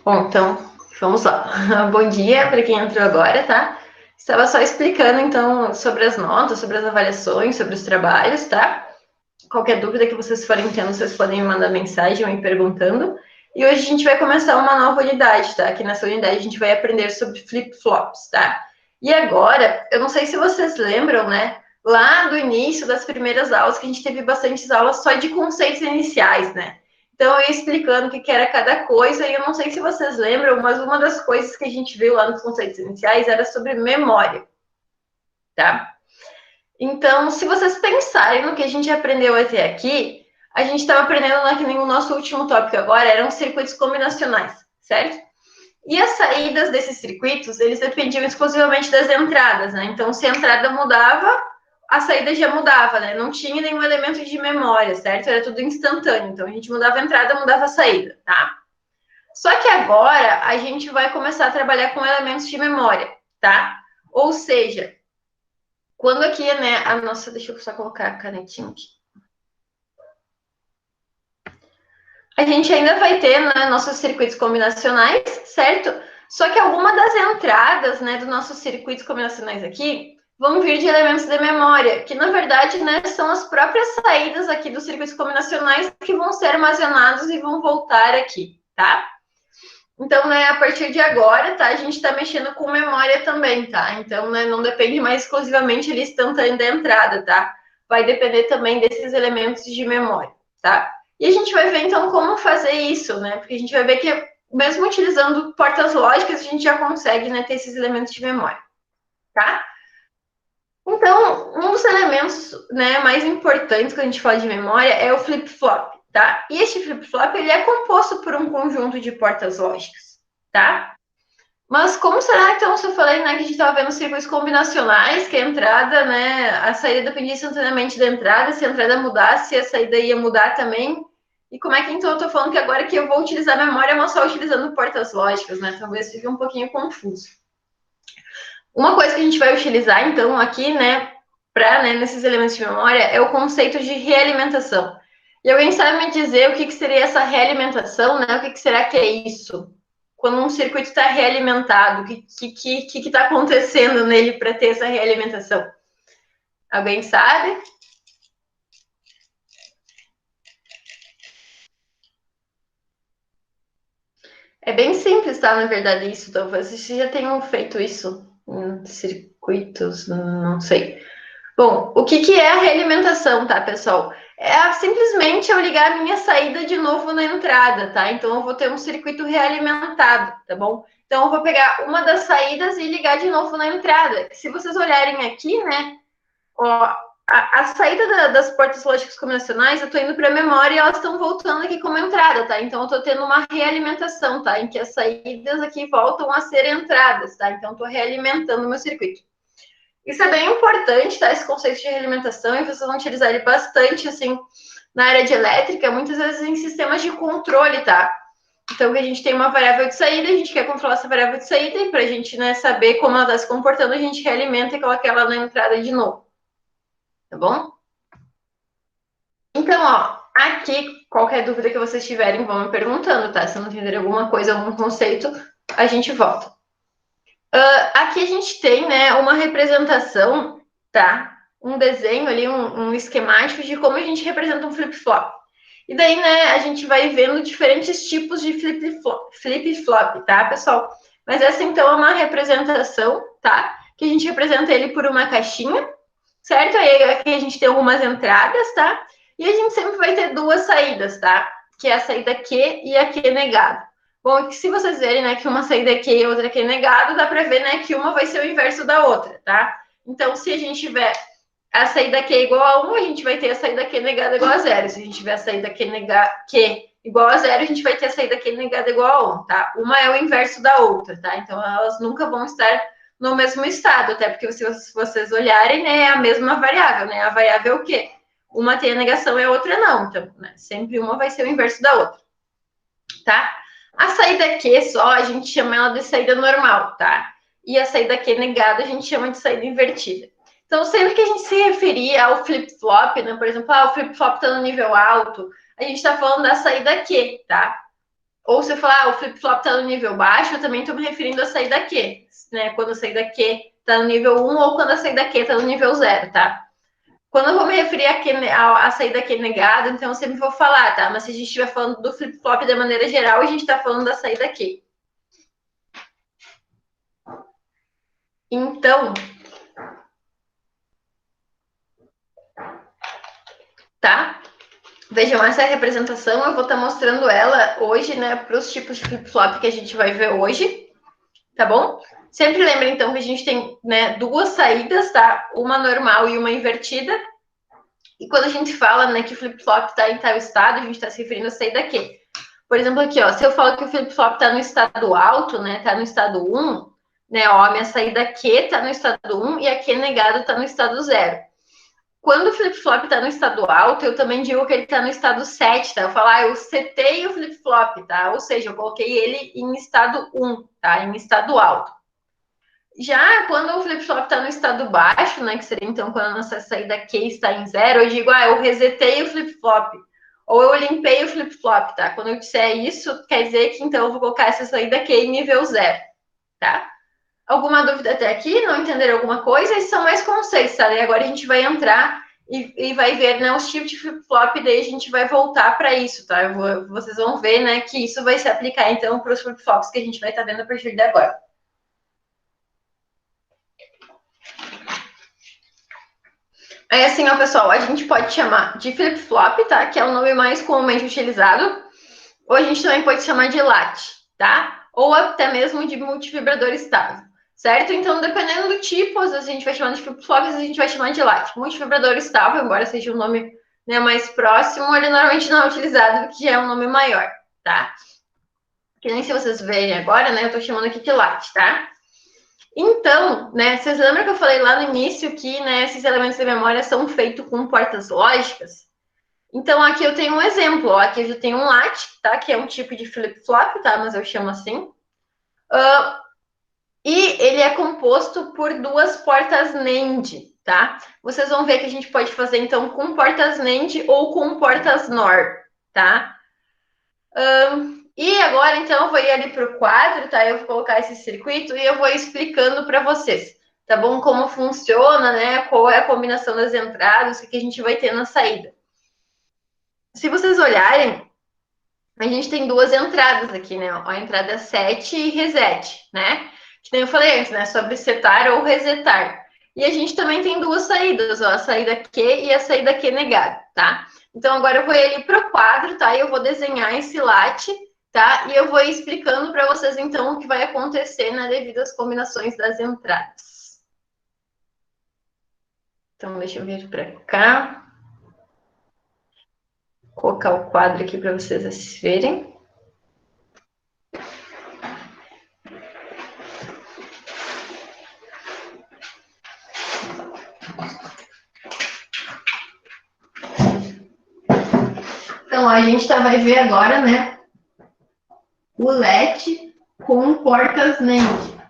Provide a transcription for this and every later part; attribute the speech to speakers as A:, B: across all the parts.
A: Bom, então, vamos lá. Bom dia para quem entrou agora, tá? Estava só explicando, então, sobre as notas, sobre as avaliações, sobre os trabalhos, tá? Qualquer dúvida que vocês forem tendo, vocês podem me mandar mensagem ou ir perguntando. E hoje a gente vai começar uma nova unidade, tá? Aqui nessa unidade a gente vai aprender sobre flip-flops, tá? E agora, eu não sei se vocês lembram, né? Lá do início das primeiras aulas, que a gente teve bastantes aulas só de conceitos iniciais, né? Então, eu ia explicando o que era cada coisa, e eu não sei se vocês lembram, mas uma das coisas que a gente viu lá nos conceitos iniciais era sobre memória, tá? Então, se vocês pensarem no que a gente aprendeu até aqui, a gente estava aprendendo lá que nem o nosso último tópico agora eram circuitos combinacionais, certo? E as saídas desses circuitos, eles dependiam exclusivamente das entradas, né? Então, se a entrada mudava, a saída já mudava, né? Não tinha nenhum elemento de memória, certo? Era tudo instantâneo. Então, a gente mudava a entrada, mudava a saída, tá? Só que agora a gente vai começar a trabalhar com elementos de memória, tá? Ou seja, quando aqui, né, a nossa, deixa eu só colocar a canetinha aqui. A gente ainda vai ter, né, nossos circuitos combinacionais, certo? Só que alguma das entradas, né, dos nossos circuitos combinacionais aqui vão vir de elementos de memória, que na verdade, né, são as próprias saídas aqui dos circuitos combinacionais que vão ser armazenados e vão voltar aqui, tá? Então, né, a partir de agora, tá, a gente está mexendo com memória também, tá? Então, né, não depende mais exclusivamente ali instantâneo da entrada, tá? Vai depender também desses elementos de memória, tá? E a gente vai ver, então, como fazer isso, né? Porque a gente vai ver que, mesmo utilizando portas lógicas, a gente já consegue, né, ter esses elementos de memória, tá? Então, um dos elementos, né, mais importantes quando a gente fala de memória é o flip-flop, tá? E este flip-flop, ele é composto por um conjunto de portas lógicas, tá? Mas como será, então, se eu falei, né, que a gente estava vendo circuitos combinacionais, que a entrada, né, a saída dependia instantaneamente da entrada, se a entrada mudasse, a saída ia mudar também. E como é que, então, eu estou falando que agora que eu vou utilizar a memória, mas só utilizando portas lógicas, né? Talvez fique um pouquinho confuso. Uma coisa que a gente vai utilizar, então, aqui, né, para, né, nesses elementos de memória, é o conceito de realimentação. E alguém sabe me dizer o que seria essa realimentação, né? O que será que é isso? Quando um circuito está realimentado, o que está acontecendo nele para ter essa realimentação? Alguém sabe? É bem simples, tá? Na verdade, isso. Talvez vocês já tenham feito isso em circuitos, não sei. Bom, o que é a realimentação, tá, pessoal? É simplesmente eu ligar a minha saída de novo na entrada, tá? Então eu vou ter um circuito realimentado, tá bom? Então eu vou pegar uma das saídas e ligar de novo na entrada. Se vocês olharem aqui, né, ó, a saída das portas lógicas combinacionais, eu estou indo para a memória e elas estão voltando aqui como entrada, tá? Então eu estou tendo uma realimentação, tá? Em que as saídas aqui voltam a ser entradas, tá? Então eu estou realimentando o meu circuito. Isso é bem importante, tá? Esse conceito de realimentação, e vocês vão utilizar ele bastante, assim, na área de elétrica, muitas vezes em sistemas de controle, tá? Então, que a gente tem uma variável de saída, a gente quer controlar essa variável de saída, e para a gente, né, saber como ela está se comportando, a gente realimenta e coloca ela na entrada de novo, tá bom? Então, ó, aqui, qualquer dúvida que vocês tiverem, vão me perguntando, tá? Se não entender alguma coisa, algum conceito, a gente volta. Aqui a gente tem, né, uma representação, tá? Um desenho ali, um esquemático de como a gente representa um flip-flop. E daí, né, a gente vai vendo diferentes tipos de flip-flop, tá, pessoal? Mas essa, então, é uma representação, tá? Que a gente representa ele por uma caixinha, certo? Aí aqui a gente tem algumas entradas, tá? E a gente sempre vai ter duas saídas, tá? Que é a saída Q e a Q negado. Bom, se vocês verem, né, que uma saída é Q e outra é Q negado, dá para ver, né, que uma vai ser o inverso da outra, tá? Então, se a gente tiver a saída Q igual a 1, a gente vai ter a saída Q negada igual a 0. Se a gente tiver a saída Q igual a 0, a gente vai ter a saída Q negada igual a 1, tá? Uma é o inverso da outra, tá? Então, elas nunca vão estar no mesmo estado, até porque se vocês olharem, né, é a mesma variável, né? A variável é o quê? Uma tem a negação e a outra não. Então, né, sempre uma vai ser o inverso da outra, tá? A saída Q só, a gente chama ela de saída normal, tá? E a saída Q negada a gente chama de saída invertida. Então, sempre que a gente se referir ao flip-flop, né? Por exemplo, o flip-flop está no nível alto, a gente está falando da saída Q, tá? Ou se eu falar, o flip-flop está no nível baixo, eu também estou me referindo à saída Q, né? Quando a saída Q está no nível 1 ou quando a saída Q está no nível 0, tá? Quando eu vou me referir a saída Q negada, então eu sempre vou falar, tá? Mas se a gente estiver falando do flip-flop de maneira geral, a gente está falando da saída Q. Então, tá? Vejam, essa é a representação, eu vou estar mostrando ela hoje, né, para os tipos de flip-flop que a gente vai ver hoje, tá bom? Sempre lembra, então, que a gente tem, né, duas saídas, tá? Uma normal e uma invertida. E quando a gente fala, né, que o flip-flop está em tal estado, a gente está se referindo a saída Q. Por exemplo, aqui, ó, se eu falo que o flip-flop está no estado alto, né, está no estado 1, né, ó, a minha saída Q está no estado 1 e a Q negado está no estado 0. Quando o flip-flop está no estado alto, eu também digo que ele está no estado 7, tá? Eu falo, eu setei o flip-flop, tá? Ou seja, eu coloquei ele em estado 1, tá? Em estado alto. Já quando o flip-flop está no estado baixo, né? Que seria então quando a nossa saída Q está em 0, eu digo, eu resetei o flip-flop. Ou eu limpei o flip-flop, tá? Quando eu disser isso, quer dizer que então eu vou colocar essa saída Q em nível 0, tá? Alguma dúvida até aqui? Não entenderam alguma coisa? Esses são mais conceitos, tá? E agora a gente vai entrar e vai ver, né, os tipos de flip-flop, e daí a gente vai voltar para isso, tá? Vocês vão ver, né, que isso vai se aplicar, então, para os flip-flops que a gente vai estar vendo a partir de agora. Aí, assim, ó, pessoal, a gente pode chamar de flip-flop, tá? Que é o nome mais comumente utilizado. Ou a gente também pode chamar de latte, tá? Ou até mesmo de multivibrador estável, certo? Então, dependendo do tipo, às vezes a gente vai chamar de flip-flop, às vezes a gente vai chamar de latte. Multivibrador estável, embora seja um nome, né, mais próximo, ele normalmente não é utilizado, que é um nome maior, tá? Que nem se vocês verem agora, né, eu tô chamando aqui de latte, tá? Então, né, vocês lembram que eu falei lá no início que, né, esses elementos de memória são feitos com portas lógicas? Então, aqui eu tenho um exemplo, ó. Aqui eu já tenho um lat, tá? Que é um tipo de flip-flop, tá? Mas eu chamo assim. E ele é composto por duas portas NAND, tá? Vocês vão ver que a gente pode fazer, então, com portas NAND ou com portas NOR, tá? E agora, então, eu vou ir ali para o quadro, tá? Eu vou colocar esse circuito e eu vou explicando para vocês, tá bom? Como funciona, né? Qual é a combinação das entradas, o que a gente vai ter na saída. Se vocês olharem, a gente tem duas entradas aqui, né? A entrada 7 e reset, né? Que nem eu falei antes, né? Sobre setar ou resetar. E a gente também tem duas saídas, ó, a saída Q e a saída Q negada, tá? Então, agora eu vou ir ali para o quadro, tá? E eu vou desenhar esse latte, tá? E eu vou ir explicando para vocês, então, o que vai acontecer, né? Devido às combinações das entradas. Então, deixa eu vir para cá. Vou colocar o quadro aqui para vocês verem. Então, a gente vai ver agora, né, o LED com portas NAND.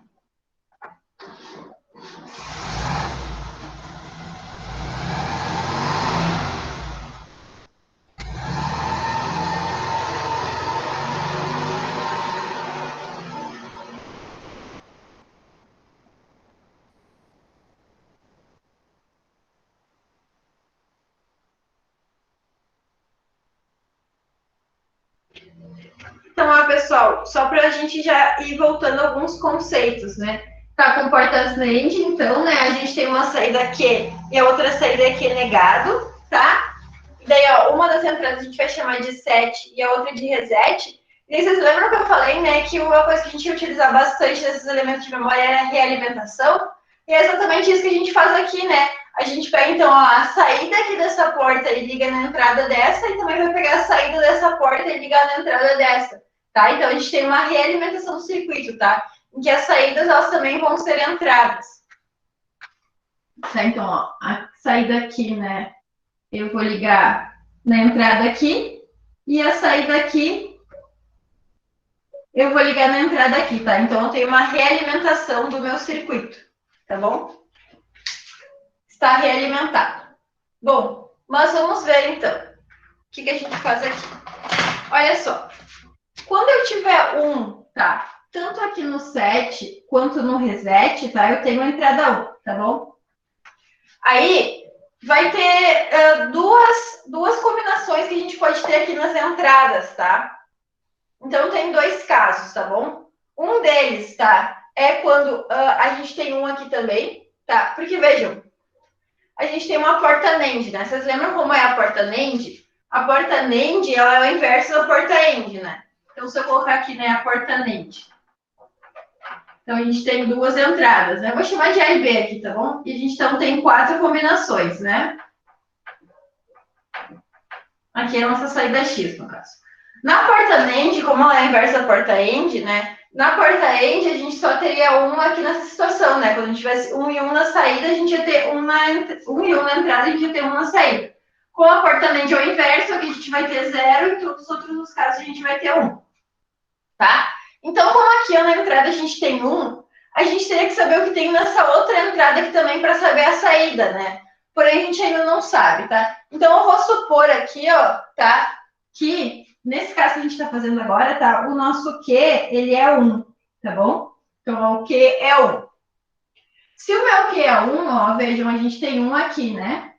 A: Então, ó, pessoal, só para a gente já ir voltando alguns conceitos, né? Tá com portas NAND, então, né, a gente tem uma saída Q e a outra saída Q negado, tá? E daí, ó, uma das entradas a gente vai chamar de set e a outra de reset. E aí, vocês lembram que eu falei, né, que uma coisa que a gente ia utilizar bastante desses elementos de memória era a realimentação? E é exatamente isso que a gente faz aqui, né? A gente pega, então, ó, a saída aqui dessa porta e liga na entrada dessa, e também vai pegar a saída dessa porta e ligar na entrada dessa, tá? Então, a gente tem uma realimentação do circuito, tá? Em que as saídas, elas também vão ser entradas. Tá? Então, ó, a saída aqui, né, eu vou ligar na entrada aqui, e a saída aqui, eu vou ligar na entrada aqui, tá? Então, eu tenho uma realimentação do meu circuito, tá bom? Está realimentado. Bom, mas vamos ver, então, o que a gente faz aqui. Olha só, Quando eu tiver 1, tá? Tanto aqui no set quanto no reset, tá? Eu tenho a entrada 1, tá bom? Aí vai ter duas combinações que a gente pode ter aqui nas entradas, tá? Então tem dois casos, tá bom? Um deles, tá? É quando a gente tem um aqui também, tá? Porque vejam, a gente tem uma porta NAND, né? Vocês lembram como é a porta NAND? A porta NAND, ela é o inverso da porta AND, né? Então, se eu colocar aqui, né, a porta NAND. Então, a gente tem duas entradas, né? Eu vou chamar de A e B aqui, tá bom? E a gente, então, tem 4 combinações, né? Aqui é a nossa saída X, no caso. Na porta NAND, como ela é a inversa da porta AND, né? Na porta AND, a gente só teria um aqui nessa situação, né? Quando a gente tivesse 1 e 1 na saída, a gente ia ter 1 e 1 na entrada, a gente ia ter 1 na saída. Com a porta NAND é o inverso, aqui a gente vai ter 0 e todos os outros casos a gente vai ter 1. Tá? Então, como aqui na entrada a gente tem 1, a gente teria que saber o que tem nessa outra entrada aqui também para saber a saída, né? Porém, a gente ainda não sabe, tá? Então, eu vou supor aqui, ó, tá? Que, nesse caso que a gente está fazendo agora, tá? O nosso Q, ele é 1, tá bom? Então, o Q é 1. Se o meu Q é 1, ó, vejam, a gente tem 1 aqui, né?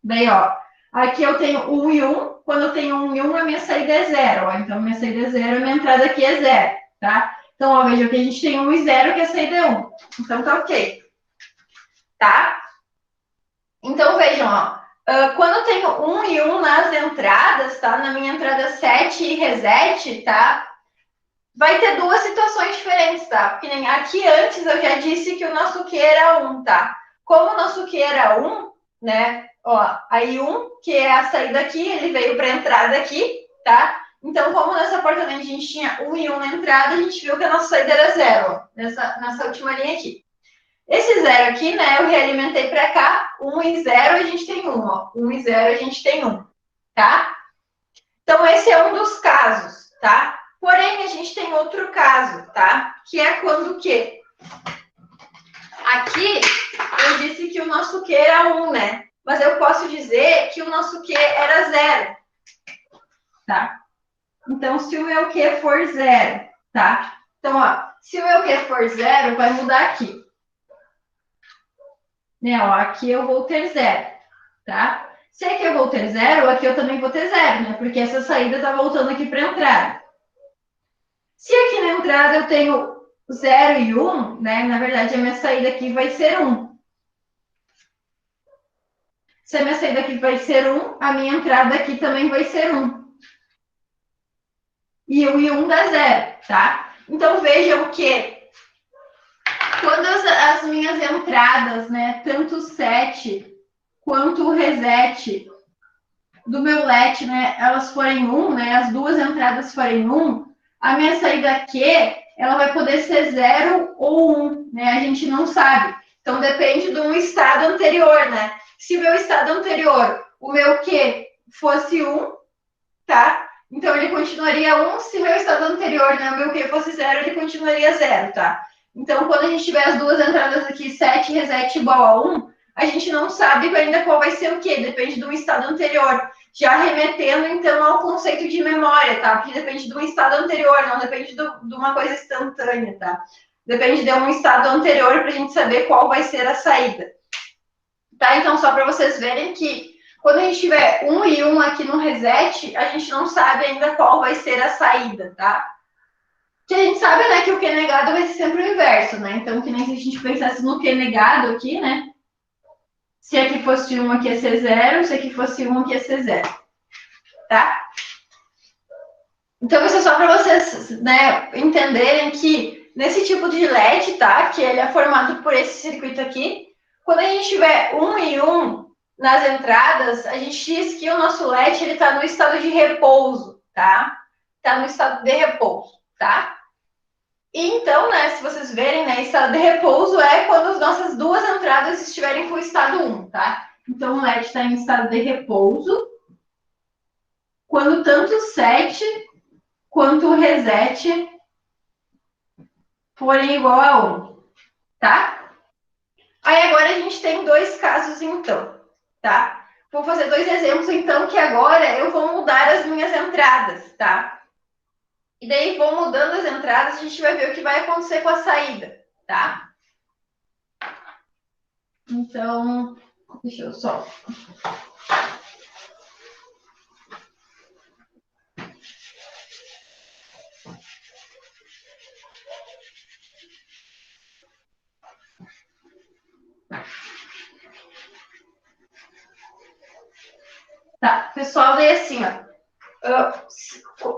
A: Daí, ó, aqui eu tenho 1 e 1. Quando eu tenho 1 e 1, a minha saída é 0. Ó. Então, minha saída é 0, a minha entrada aqui é 0, tá? Então, ó, vejam que a gente tem 1 e 0, que a saída é 1. Então, tá ok. Tá? Então, vejam, ó. Quando eu tenho 1 e 1 nas entradas, tá? Na minha entrada 7 e reset, tá? Vai ter duas situações diferentes, tá? Porque nem aqui antes eu já disse que o nosso Q era 1, tá? Como o nosso Q era 1, né? Ó, aí 1, que é a saída aqui, ele veio para a entrada aqui, tá? Então, como nessa porta a gente tinha 1 e 1 na entrada, a gente viu que a nossa saída era 0, ó, nessa última linha aqui. Esse 0 aqui, né, eu realimentei para cá, 1 e 0 a gente tem 1, ó. 1 e 0 a gente tem 1, tá? Então, esse é um dos casos, tá? Porém, a gente tem outro caso, tá? Que é quando o quê? Aqui, eu disse que o nosso Q era 1, né? Mas eu posso dizer que o nosso Q era 0, tá? Então, se o meu Q for 0, tá? Então, ó, se o meu Q for 0, vai mudar aqui. Né, ó, aqui eu vou ter 0, tá? Se aqui eu vou ter 0, aqui eu também vou ter 0, né? Porque essa saída tá voltando aqui para a entrada. Se aqui na entrada eu tenho 0 e 1, né? Na verdade, a minha saída aqui vai ser 1. Se a minha saída aqui vai ser 1, a minha entrada aqui também vai ser 1. E 1 e 1 dá 0, tá? Então, vejam que quando as minhas entradas, né, tanto o set quanto o reset do meu LED, né, elas forem 1, né, as duas entradas forem 1, a minha saída Q, ela vai poder ser 0 ou 1, né, a gente não sabe. Então, depende de um estado anterior, né? Se o meu estado anterior, o meu Q fosse 1, tá? Então, ele continuaria 1. Se o meu estado anterior, né, o meu Q fosse 0, ele continuaria 0, tá? Então, quando a gente tiver as duas entradas aqui, set e reset igual a 1, a gente não sabe ainda qual vai ser o quê, depende do estado anterior. Já remetendo, então, ao conceito de memória, tá? Porque depende do estado anterior, não depende de uma coisa instantânea, tá? Depende de um estado anterior para a gente saber qual vai ser a saída. Tá? Então, só para vocês verem que quando a gente tiver 1 e 1 aqui no reset, a gente não sabe ainda qual vai ser a saída, tá? Que a gente sabe, né, que o Q negado vai ser sempre o inverso, né? Então, que nem se a gente pensasse no Q negado aqui, né? Se aqui fosse 1, aqui ia ser 0. Se aqui fosse 1, aqui ia ser 0. Tá? Então, isso é só para vocês, né, entenderem que nesse tipo de LED, tá? Que ele é formado por esse circuito aqui. Quando a gente tiver 1 e 1 nas entradas, a gente diz que o nosso LED ele está no estado de repouso, tá? Está no estado de repouso, tá? E então, né, se vocês verem, né, estado de repouso é quando as nossas duas entradas estiverem com o estado 1, tá? Então, o LED está em estado de repouso quando tanto o set quanto o reset forem igual a 1, tá? Aí agora a gente tem dois casos, então, tá? Vou fazer dois exemplos, então, que agora eu vou mudar as minhas entradas, tá? E daí vou mudando as entradas, a gente vai ver o que vai acontecer com a saída, tá? Então, deixa eu só. Tá, pessoal, daí assim, ó.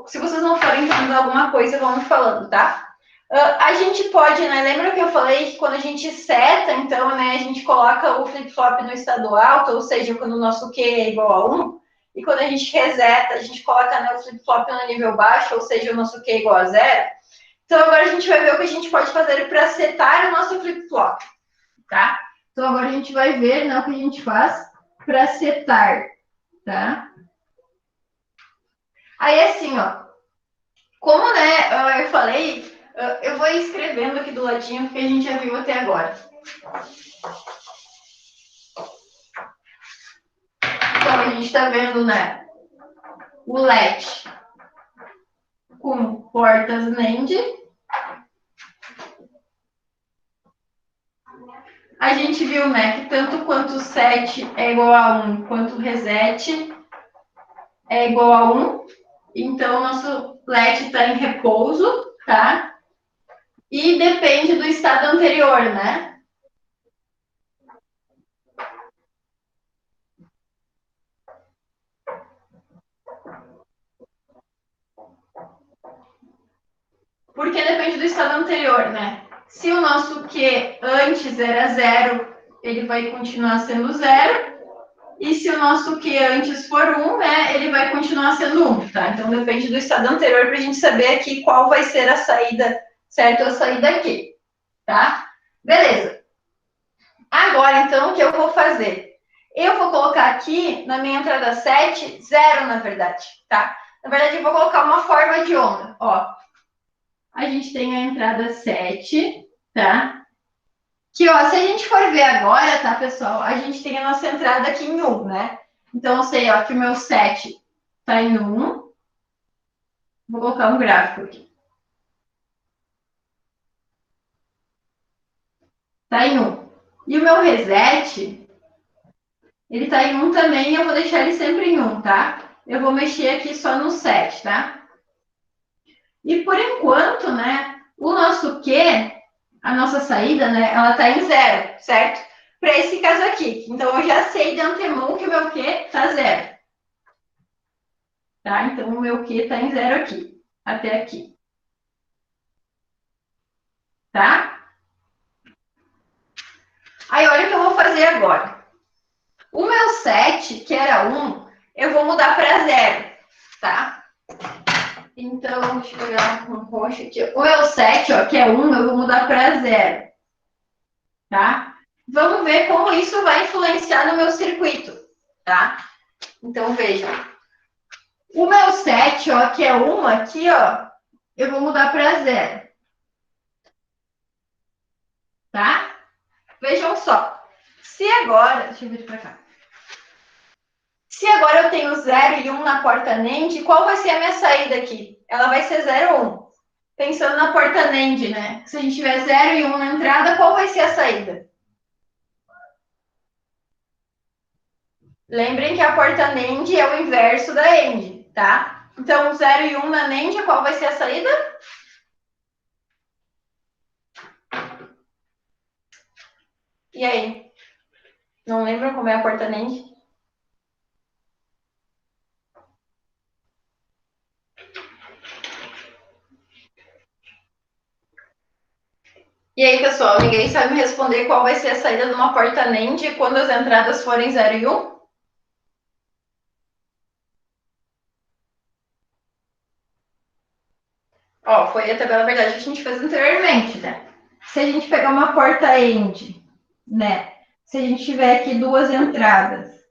A: Se vocês não forem entendendo alguma coisa, vão me falando, tá? A gente pode, né? Lembra que eu falei que quando a gente seta, então, né, a gente coloca o flip-flop no estado alto, ou seja, quando o nosso Q é igual a 1, e quando a gente reseta, a gente coloca, né, o flip-flop no nível baixo, ou seja, o nosso Q é igual a 0. Então, agora a gente vai ver o que a gente pode fazer para setar o nosso flip-flop, tá? Então, agora a gente vai ver, né, o que a gente faz para setar, tá? Aí, assim, ó, como, né, eu falei, eu vou escrevendo aqui do ladinho, porque a gente já viu até agora. Então, a gente está vendo, né, o LED com portas NAND. A gente viu, né, que tanto quanto set é igual a 1, quanto reset é igual a 1. Então, nosso LED está em repouso, tá? E depende do estado anterior, né? Porque depende do estado anterior, né? Se o nosso Q antes era 0, ele vai continuar sendo 0. E se o nosso Q antes for 1, né, ele vai continuar sendo 1, tá? Então depende do estado anterior para a gente saber aqui qual vai ser a saída, certo? A saída aqui, tá? Beleza. Agora, então, o que eu vou fazer? Eu vou colocar aqui, na minha entrada 7, 0, na verdade, tá? Na verdade, eu vou colocar uma forma de onda, ó. A gente tem a entrada 7, tá? Que, ó, se a gente for ver agora, tá, pessoal? A gente tem a nossa entrada aqui em 1, né? Então, eu sei, ó, que o meu 7 tá em 1. Vou colocar um gráfico aqui. Tá em 1. E o meu reset, ele tá em 1 também, e eu vou deixar ele sempre em 1, tá? Eu vou mexer aqui só no 7, tá? E por enquanto, né, o nosso Q, a nossa saída, né, ela tá em 0, certo? Para esse caso aqui. Então, eu já sei de antemão que o meu Q tá 0. Tá? Então, o meu Q tá em 0 aqui, até aqui. Tá? Aí, olha o que eu vou fazer agora. O meu 7, que era 1, eu vou mudar para 0, tá? Então, deixa eu pegar um roxo aqui. O meu 7, ó, que é 1, eu vou mudar para 0, tá? Vamos ver como isso vai influenciar no meu circuito, tá? Então, vejam. O meu 7, ó, que é 1 aqui, ó, eu vou mudar para 0, tá? Vejam só. Se agora... Deixa eu vir para cá. Se agora eu tenho 0 e 1 na porta NAND, qual vai ser a minha saída aqui? Ela vai ser 0 ou 1. Pensando na porta NAND, né? Se a gente tiver 0 e 1 na entrada, qual vai ser a saída? Lembrem que a porta NAND é o inverso da AND, tá? Então, 0 e 1 na NAND, qual vai ser a saída? E aí? Não lembram como é a porta NAND? E aí, pessoal, ninguém sabe me responder qual vai ser a saída de uma porta NAND quando as entradas forem 0 e 1? Ó, foi até pela verdade que a gente fez anteriormente, né? Se a gente pegar uma porta AND, né? Se a gente tiver aqui duas entradas,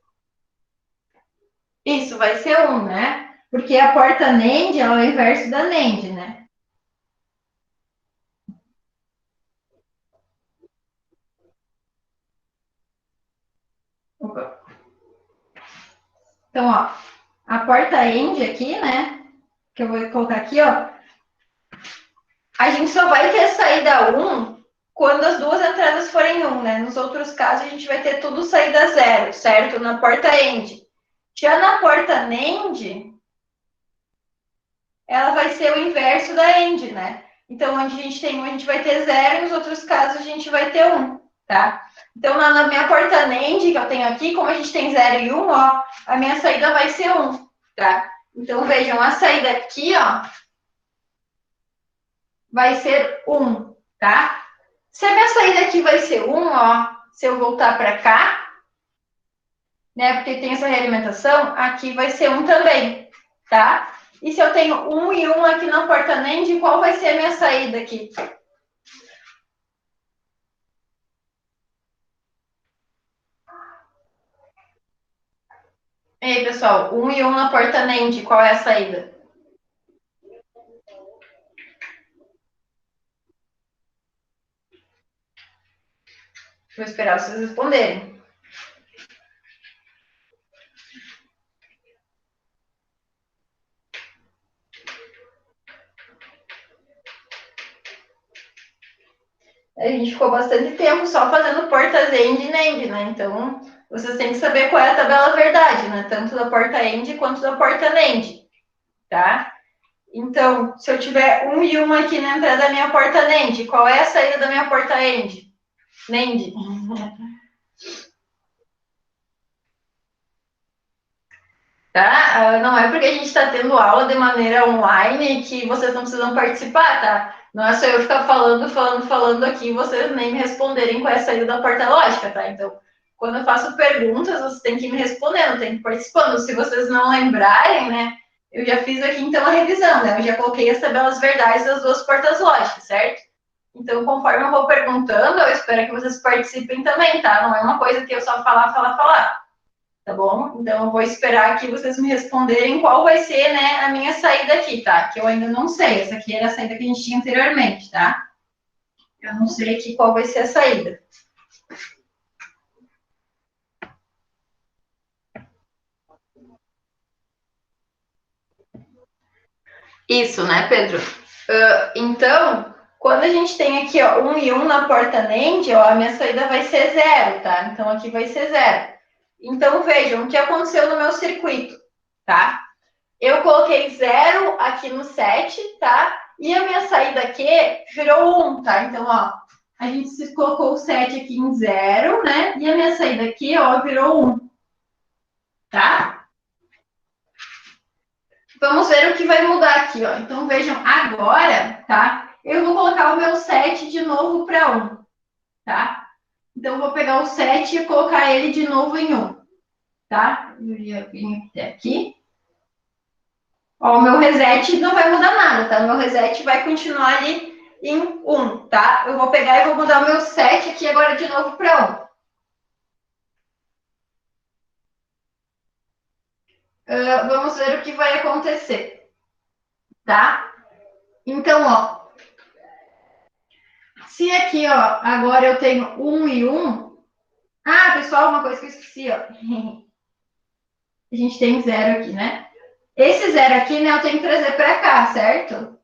A: isso vai ser 1, né? Porque a porta NAND é o inverso da NAND, né? Então, ó, a porta AND aqui, né? Que eu vou colocar aqui, ó. A gente só vai ter saída 1 quando as duas entradas forem 1, né? Nos outros casos, a gente vai ter tudo saída 0, certo? Na porta END. Já na porta NAND, ela vai ser o inverso da END, né? Então, onde a gente tem 1, a gente vai ter 0, e nos outros casos, a gente vai ter 1, tá? Então, na minha porta NAND, que eu tenho aqui, como a gente tem 0 e 1, ó, a minha saída vai ser 1, tá? Então, vejam, a saída aqui, ó, vai ser 1, tá? Se a minha saída aqui vai ser 1, ó, se eu voltar para cá, né, porque tem essa realimentação, aqui vai ser 1 também, tá? E se eu tenho 1 e 1 aqui na porta NAND, qual vai ser a minha saída aqui? E aí, pessoal, 1 e 1 na porta NAND, qual é a saída? Vou esperar vocês responderem. A gente ficou bastante tempo só fazendo portas END e NAND, né? Então, vocês têm que saber qual é a tabela verdade, né? Tanto da porta END quanto da porta NAND, tá? Então, se eu tiver 1 e 1 aqui na entrada da minha porta NAND, qual é a saída da minha porta END? NAND. Tá? Não é porque a gente está tendo aula de maneira online que vocês não precisam participar, tá? Não é só eu ficar falando aqui e vocês nem me responderem qual é a saída da porta lógica, tá? Então, quando eu faço perguntas, vocês têm que me respondendo, têm que ir participando. Se vocês não lembrarem, né? Eu já fiz aqui então a revisão, né? Eu já coloquei as tabelas verdades das duas portas lógicas, certo? Então, conforme eu vou perguntando, eu espero que vocês participem também, tá? Não é uma coisa que eu só falar. Tá bom? Então, eu vou esperar aqui vocês me responderem qual vai ser, né, a minha saída aqui, tá? Que eu ainda não sei. Essa aqui era a saída que a gente tinha anteriormente, tá? Eu não sei aqui qual vai ser a saída. Isso, né, Pedro? Então, quando a gente tem aqui, ó, 1 e 1 na porta NAND, ó, a minha saída vai ser 0, tá? Então, aqui vai ser 0. Então, vejam o que aconteceu no meu circuito, tá? Eu coloquei 0 aqui no 7, tá? E a minha saída aqui virou 1, tá? Então, ó, a gente colocou o 7 aqui em 0, né? E a minha saída aqui, ó, virou 1, tá? Vamos ver o que vai mudar aqui, ó. Então, vejam, agora, tá? Eu vou colocar o meu 7 de novo para 1, tá? Então, eu vou pegar o 7 e colocar ele de novo em 1, tá? Eu já vim até aqui. Ó, o meu reset não vai mudar nada, tá? O meu reset vai continuar ali em 1, tá? Eu vou pegar e vou mudar o meu 7 aqui agora de novo para 1. Vamos ver o que vai acontecer, tá? Então, ó, se aqui, ó, agora eu tenho 1 e 1. Ah, pessoal, uma coisa que eu esqueci, ó. A gente tem 0 aqui, né? Esse 0 aqui, né, eu tenho que trazer para cá, certo?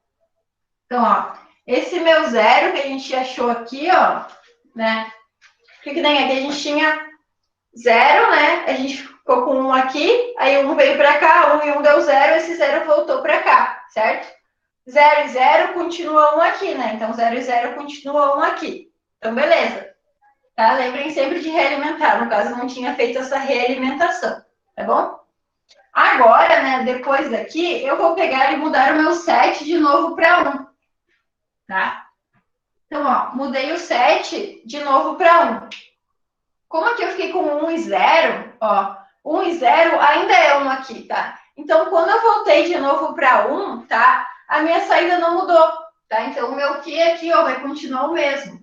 A: Então, ó, esse meu 0 que a gente achou aqui, ó, né? O que tem aqui? A gente tinha 0, né? A gente ficou com 1 aqui, aí 1 veio para cá, 1 e 1 deu 0, esse 0 voltou para cá, certo? 0 e 0 continua 1 aqui, né? Então, 0 e 0 continua 1 aqui. Então, beleza. Tá? Lembrem sempre de realimentar. No caso, eu não tinha feito essa realimentação, tá bom? Agora, né, depois daqui, eu vou pegar e mudar o meu 7 de novo para 1, tá? Então, ó, mudei o 7 de novo para 1. Como aqui eu fiquei com 1 e 0, ó, 1 e 0 ainda é 1 aqui, tá? Então, quando eu voltei de novo para 1, tá? A minha saída não mudou, tá? Então, o meu Q aqui, ó, vai continuar o mesmo.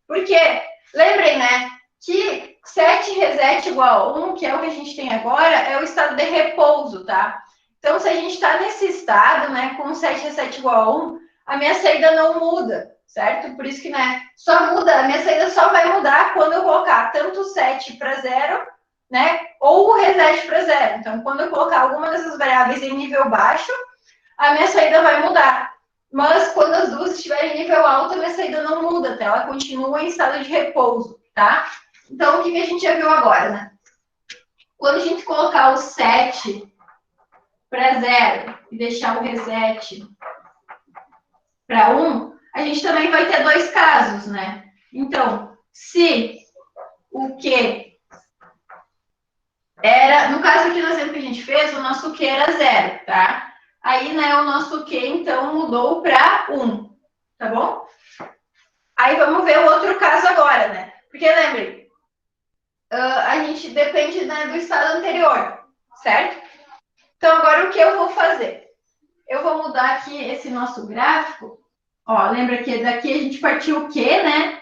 A: Por quê? Lembrem, né, que 7 reset igual a 1, que é o que a gente tem agora, é o estado de repouso, tá? Então, se a gente está nesse estado, né, com 7 reset igual a 1, a minha saída não muda, certo? Por isso que, né, só muda, a minha saída só vai mudar quando eu colocar tanto o 7 para 0, né, ou o reset para 0. Então, quando eu colocar alguma dessas variáveis em nível baixo, a minha saída vai mudar. Mas quando as duas estiverem em nível alto, a minha saída não muda, tá? Ela continua em estado de repouso, tá? Então, o que a gente já viu agora, né? Quando a gente colocar o 7 para 0 e deixar o reset para 1, a gente também vai ter dois casos, né? Então, se o Q era, no caso aqui no exemplo que a gente fez, o nosso Q era 0, tá? Aí, né, o nosso Q, então, mudou para 1, tá bom? Aí vamos ver o outro caso agora, né? Porque lembrem, a gente depende, né, do estado anterior, certo? Então, agora o que eu vou fazer? Eu vou mudar aqui esse nosso gráfico. Ó, lembra que daqui a gente partiu o Q, né?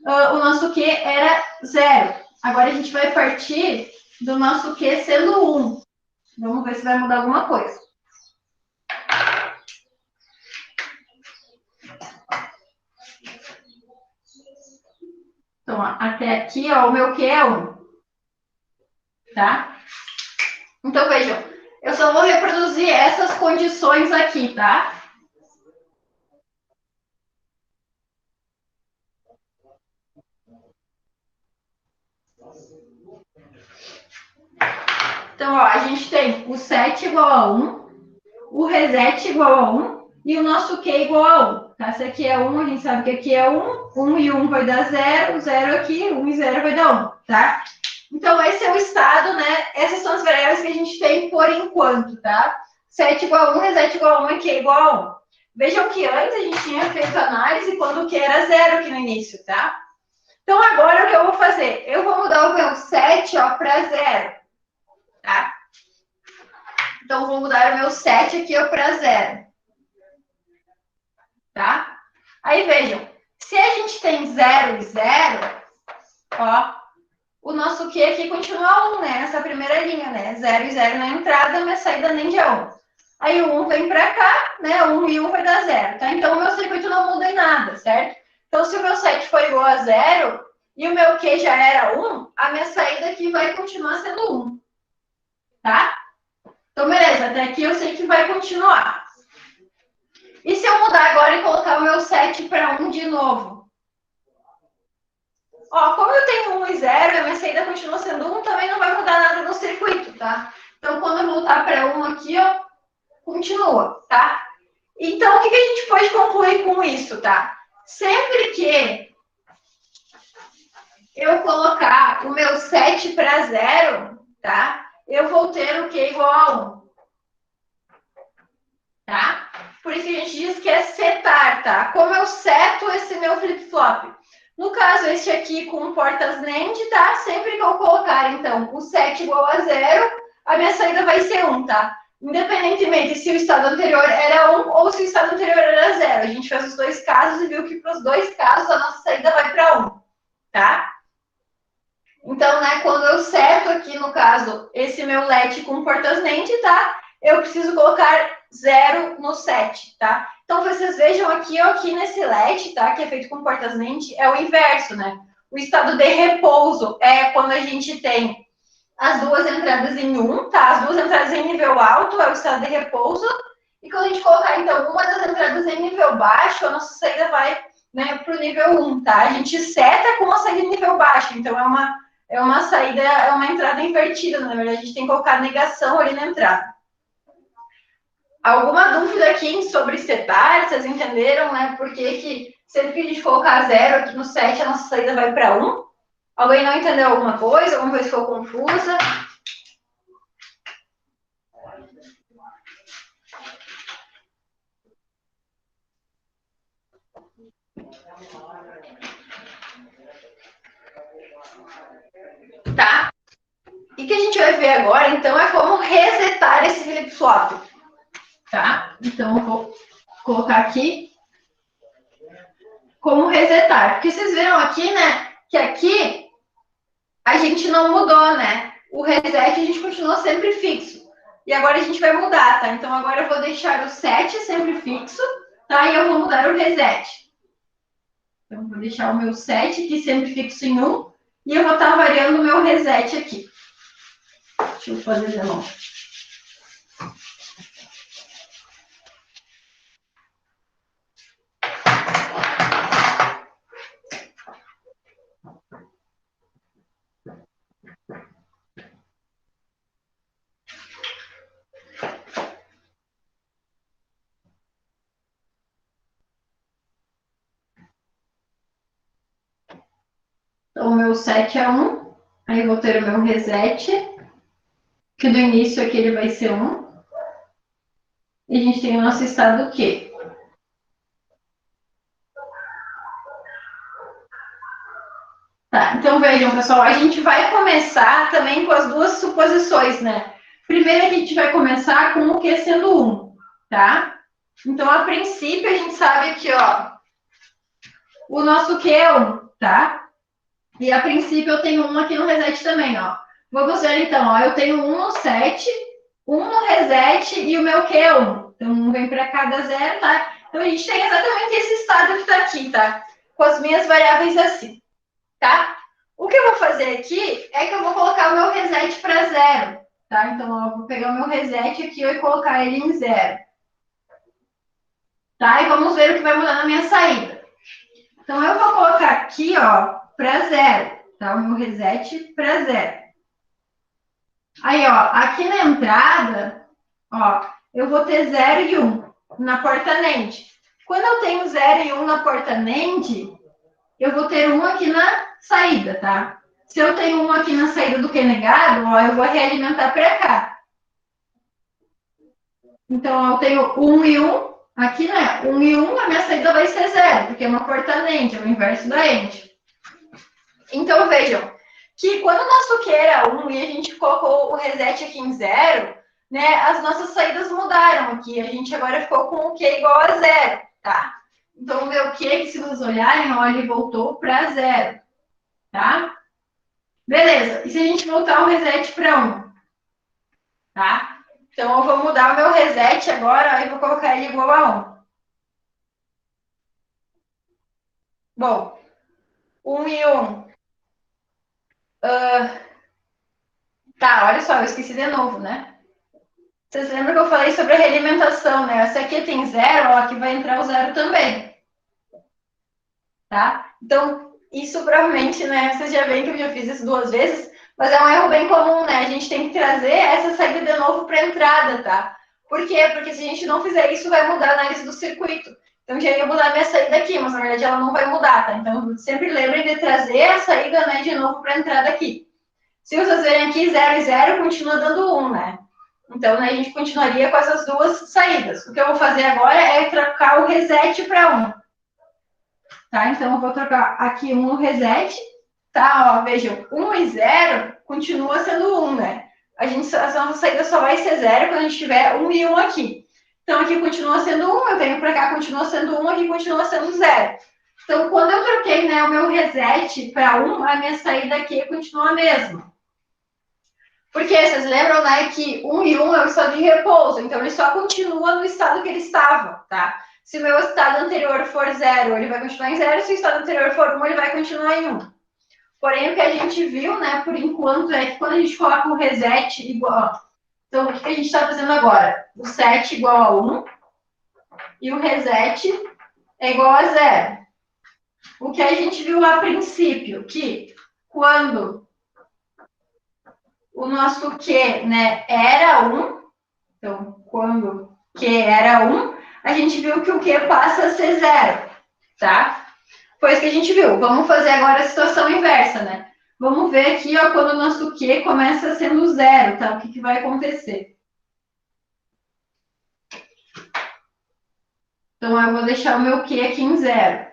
A: O nosso Q era 0. Agora a gente vai partir do nosso Q sendo 1. Vamos ver se vai mudar alguma coisa. Então, ó, até aqui, ó, o meu Q é 1. Tá? Então, vejam, eu só vou reproduzir essas condições aqui, tá? Então, ó, a gente tem o 7 igual a 1, o reset igual a 1 e o nosso Q igual a 1. Tá? Se aqui é 1, a gente sabe que aqui é 1. 1 e 1 vai dar 0, 0 aqui, 1 e 0 vai dar 1, tá? Então, esse é o estado, né? Essas são as variáveis que a gente tem por enquanto, tá? 7 igual a 1, reset igual a 1 e Q igual a 1. Vejam que antes a gente tinha feito análise quando o Q era 0 aqui no início, tá? Então, agora o que eu vou fazer? Eu vou mudar o meu 7 para 0, tá? Então, vou mudar o meu 7 aqui para 0, tá? Aí, vejam, se a gente tem 0 e 0, ó, o nosso Q aqui continua 1, né? Essa primeira linha, né? 0 e 0 na entrada, minha saída nem de 1. Aí o 1 vem para cá, né? 1 e 1 vai dar 0, tá? Então, o meu circuito não muda em nada, certo? Então, se o meu 7 for igual a 0 e o meu Q já era 1, a minha saída aqui vai continuar sendo 1, tá? Então, beleza, até aqui eu sei que vai continuar. E se eu mudar agora e colocar o meu 7 para 1 de novo? Ó, como eu tenho 1 e 0 e a minha saída continua sendo 1, também não vai mudar nada no circuito, tá? Então, quando eu voltar para 1 aqui, ó, continua, tá? Então, o que a gente pode concluir com isso, tá? Sempre que eu colocar o meu 7 para 0, tá? Eu vou ter o Q igual a 1, tá? Por isso que a gente diz que é setar, tá? Como eu seto esse meu flip-flop? No caso, este aqui com portas NAND, tá? Sempre que eu colocar, então, o 7 igual a 0, a minha saída vai ser 1, tá? Independentemente se o estado anterior era 1 ou se o estado anterior era 0. A gente fez os dois casos e viu que para os dois casos a nossa saída vai para 1, tá? Então, né, quando eu seto aqui, no caso, esse meu LED com portas NAND, tá? Eu preciso colocar 0 no 7, tá? Então, vocês vejam aqui, ó, aqui nesse LED, tá? Que é feito com portas NAND, é o inverso, né? O estado de repouso é quando a gente tem as duas entradas em 1, tá? As duas entradas em nível alto é o estado de repouso. E quando a gente colocar, então, uma das entradas em nível baixo, a nossa saída vai, né, para o nível 1, tá? A gente seta com a saída em nível baixo. Então, é uma saída, é uma entrada invertida, na verdade. A gente tem que colocar negação ali na entrada. Alguma dúvida aqui sobre setar? Vocês entenderam, né? Por que sempre que a gente colocar 0 aqui no 7, a nossa saída vai para 1? Alguém não entendeu alguma coisa? Alguma coisa ficou confusa? Tá? E o que a gente vai ver agora, então, é como resetar esse flip-flop. Tá? Então, eu vou colocar aqui como resetar. Porque vocês viram aqui, né? Que aqui a gente não mudou, né? O reset a gente continua sempre fixo. E agora a gente vai mudar, tá? Então, agora eu vou deixar o 7 sempre fixo, tá? E eu vou mudar o reset. Então, eu vou deixar o meu 7 aqui sempre fixo em 1. E eu vou estar variando o meu reset aqui. Deixa eu fazer de novo. Então, o meu set é 1. Aí, vou ter o meu reset, que do início aqui ele vai ser 1. E a gente tem o nosso estado Q. Tá, então vejam, pessoal, a gente vai começar também com as duas suposições, né? Primeiro a gente vai começar com o Q sendo 1, tá? Então, a princípio, a gente sabe que, ó, o nosso Q é 1, tá? E a princípio eu tenho 1 aqui no reset também, ó. Vamos ver então, ó, eu tenho 1 no set, 1 no reset e o meu Q é 1. Então, 1 vem para cá, dá 0, tá? Então, a gente tem exatamente esse estado que está aqui, tá? Com as minhas variáveis assim, tá? O que eu vou fazer aqui é que eu vou colocar o meu reset para 0, tá? Então, ó, eu vou pegar o meu reset aqui e colocar ele em 0. Tá? E vamos ver o que vai mudar na minha saída. Então, eu vou colocar aqui, ó, para 0, tá? O meu reset para 0. Aí, ó, aqui na entrada, ó, eu vou ter 0 e 1 na porta NAND. Quando eu tenho 0 e 1 na porta NAND, eu vou ter 1 aqui na saída, tá? Se eu tenho 1 aqui na saída do que negado, ó, eu vou realimentar para cá. Então, ó, eu tenho 1 e 1, aqui, né? 1 e 1, a minha saída vai ser 0, porque é uma porta NAND, é o inverso da AND. Então, vejam, que quando o nosso Q era 1 e a gente colocou o reset aqui em 0, né, as nossas saídas mudaram aqui. A gente agora ficou com o Q igual a 0, tá? Então, o meu Q, se vocês olharem, ó, ele voltou para 0, tá? Beleza. E se a gente voltar o reset para 1, tá? Então, eu vou mudar o meu reset agora e vou colocar ele igual a 1. Bom, 1 e 1. Tá, olha só, eu esqueci de novo, né? Vocês lembram que eu falei sobre a realimentação, né? Se aqui tem 0, ó, aqui vai entrar o 0 também, tá? Então, isso provavelmente, né? Vocês já veem que eu já fiz isso 2 vezes, mas é um erro bem comum, né? A gente tem que trazer essa saída de novo para a entrada, tá? Por quê? Porque se a gente não fizer isso, vai mudar a análise do circuito. Então, já ia mudar a minha saída aqui, mas na verdade ela não vai mudar, tá? Então, sempre lembrem de trazer a saída, né, de novo para a entrada aqui. Se vocês verem aqui, 0 e 0 continua dando 1, né? Então, né, a gente continuaria com essas duas saídas. O que eu vou fazer agora é trocar o reset para 1. Tá? Então, eu vou trocar aqui 1 no reset. Tá? Ó, vejam, 1 e 0 continua sendo 1, né? A nossa saída só vai ser 0 quando a gente tiver 1 e 1 aqui. Então, aqui continua sendo 1, eu venho para cá, continua sendo 1, aqui continua sendo 0. Então, quando eu troquei, né, o meu reset para 1, a minha saída aqui continua a mesma. Porque vocês lembram, né, que 1 e 1 é o estado de repouso, então ele só continua no estado que ele estava, tá? Se o meu estado anterior for 0, ele vai continuar em 0, se o estado anterior for 1, ele vai continuar em 1. Porém, o que a gente viu, né, por enquanto, é que quando a gente coloca o reset igual... Então, o que a gente está fazendo agora? O set igual a 1 e o reset é igual a 0. O que a gente viu a princípio, que quando o nosso Q, né, era 1, então, quando Q era 1, a gente viu que o Q passa a ser 0, tá? Foi isso que a gente viu. Vamos fazer agora a situação inversa, né? Vamos ver aqui, ó, quando o nosso Q começa sendo 0, tá? O que vai acontecer? Então, eu vou deixar o meu Q aqui em 0,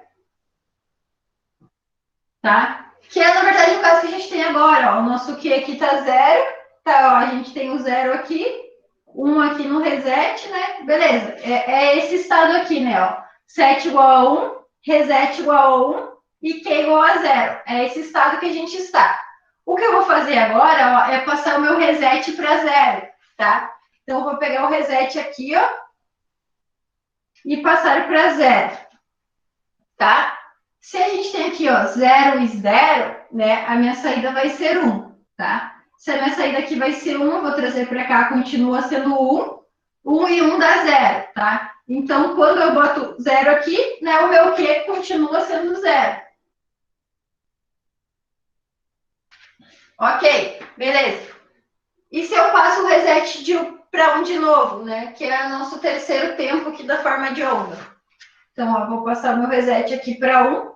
A: tá? Que é, na verdade, o caso que a gente tem agora, ó. O nosso Q aqui tá 0, tá? Ó, a gente tem o 0 aqui, 1 aqui no reset, né? Beleza. É esse estado aqui, né? Ó. Set igual a 1, reset igual a 1 e Q igual a 0. É esse estado que a gente está. O que eu vou fazer agora, ó, é passar o meu reset para 0, tá? Então, eu vou pegar o reset aqui, ó, e passar para 0, tá? Se a gente tem aqui, ó, 0 e 0, né, a minha saída vai ser 1, tá? Se a minha saída aqui vai ser 1, eu vou trazer para cá, continua sendo 1. 1 e 1 dá 0, tá? Então, quando eu boto 0 aqui, né, o meu Q continua sendo 0. Ok, beleza. E se eu passo o reset para 1 de novo, né? Que é o nosso terceiro tempo aqui da forma de onda. Então, ó, vou passar o meu reset aqui para 1.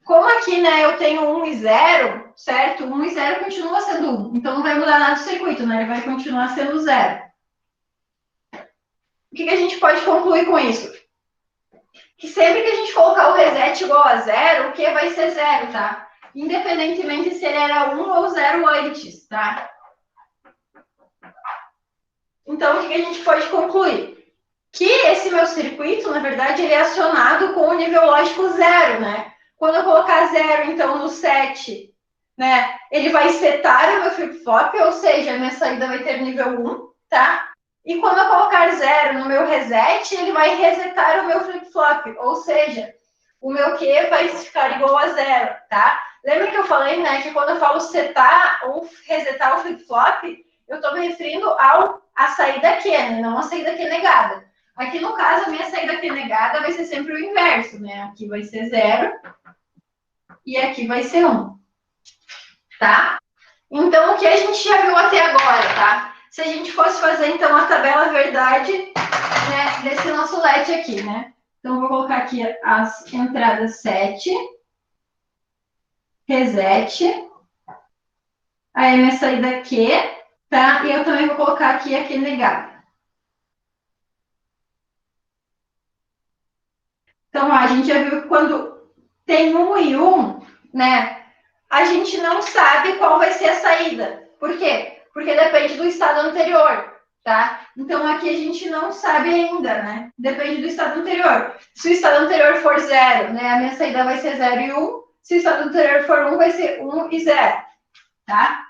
A: Como aqui, né, eu tenho 1 e 0, certo? 1 e 0 continua sendo 1. Então, não vai mudar nada do circuito, né? Ele vai continuar sendo 0. O que a gente pode concluir com isso? Que sempre que a gente colocar o reset igual a 0, o Q vai ser 0, tá? Independentemente se ele era 1 ou 0 antes, tá? Então, o que a gente pode concluir? Que esse meu circuito, na verdade, ele é acionado com o nível lógico 0, né? Quando eu colocar 0, então, no 7, né, ele vai setar o meu flip-flop, ou seja, a minha saída vai ter nível 1, tá? E quando eu colocar 0 no meu reset, ele vai resetar o meu flip-flop, ou seja, o meu Q vai ficar igual a 0, tá? Lembra que eu falei, né, que quando eu falo setar ou resetar o flip-flop, eu estou me referindo à saída Q, né, não a saída Q negada. Aqui, no caso, a minha saída Q negada vai ser sempre o inverso, né? Aqui vai ser 0 e aqui vai ser 1, tá? Então, o que a gente já viu até agora, tá? Se a gente fosse fazer, então, a tabela verdade, né, desse nosso LED aqui, né? Então, vou colocar aqui as entradas 7, reset, aí a minha saída Q, tá? E eu também vou colocar aqui a Q negada. Então, ó, a gente já viu que quando tem 1 e 1, né, a gente não sabe qual vai ser a saída. Por quê? Porque depende do estado anterior, tá? Então, aqui a gente não sabe ainda, né? Depende do estado anterior. Se o estado anterior for 0, né, a minha saída vai ser 0 e 1. Se o estado anterior for 1, vai ser 1 e 0, tá?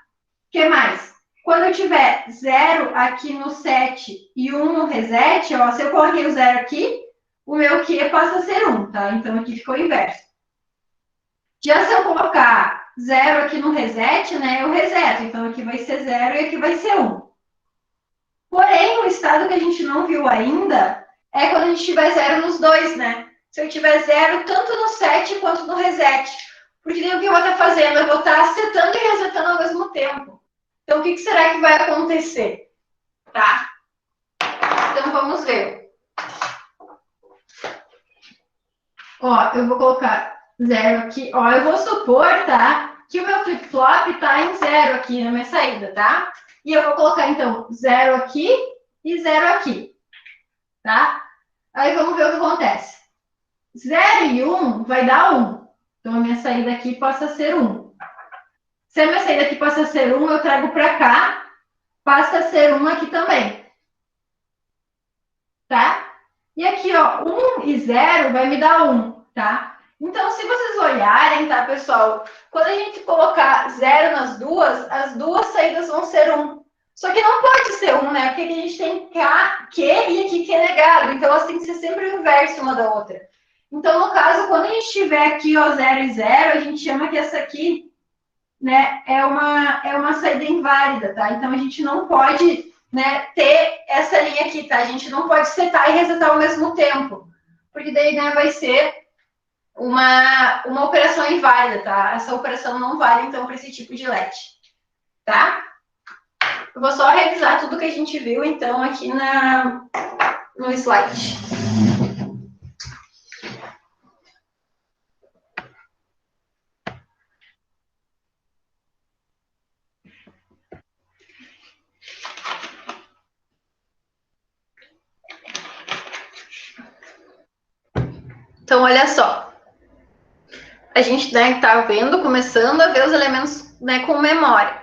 A: O que mais? Quando eu tiver 0 aqui no set e 1 no reset, ó, se eu coloquei o 0 aqui, o meu Q passa a ser 1, tá? Então, aqui ficou o inverso. Já se eu colocar 0 aqui no reset, né, eu reseto. Então, aqui vai ser 0 e aqui vai ser 1. Porém, o estado que a gente não viu ainda é quando a gente tiver 0 nos dois, né? Se eu tiver 0 tanto no set quanto no reset. Porque daí o que eu vou estar fazendo? Eu vou estar setando e resetando ao mesmo tempo. Então, o que será que vai acontecer? Tá? Então, vamos ver. Ó, eu vou colocar 0 aqui. Ó, eu vou supor, tá? Que o meu flip-flop tá em 0 aqui na minha saída, tá? E eu vou colocar, então, 0 aqui e 0 aqui, tá? Aí vamos ver o que acontece. 0 e 1 vai dar 1. Então, a minha saída aqui passa a ser 1. Se a minha saída aqui passa a ser 1, eu trago para cá, passa a ser 1 aqui também. Tá? E aqui, ó, 1 e 0 vai me dar 1, tá? Então, se vocês olharem, tá, pessoal? Quando a gente colocar 0 nas duas, as duas saídas vão ser 1. Só que não pode ser 1, né? Porque aqui a gente tem Q e aqui Q negado. Então, elas têm que ser sempre o inverso uma da outra. Então, no caso, quando a gente tiver aqui, ó, 0 e 0, a gente chama que essa aqui, né, é uma saída inválida, tá? Então, a gente não pode, né, ter essa linha aqui, tá? A gente não pode setar e resetar ao mesmo tempo, porque daí, né, vai ser uma operação inválida, tá? Essa operação não vale, então, para esse tipo de LED, tá? Eu vou só revisar tudo que a gente viu, então, aqui no slide. Então, olha só. A gente, né, tá vendo, começando a ver os elementos, né, com memória.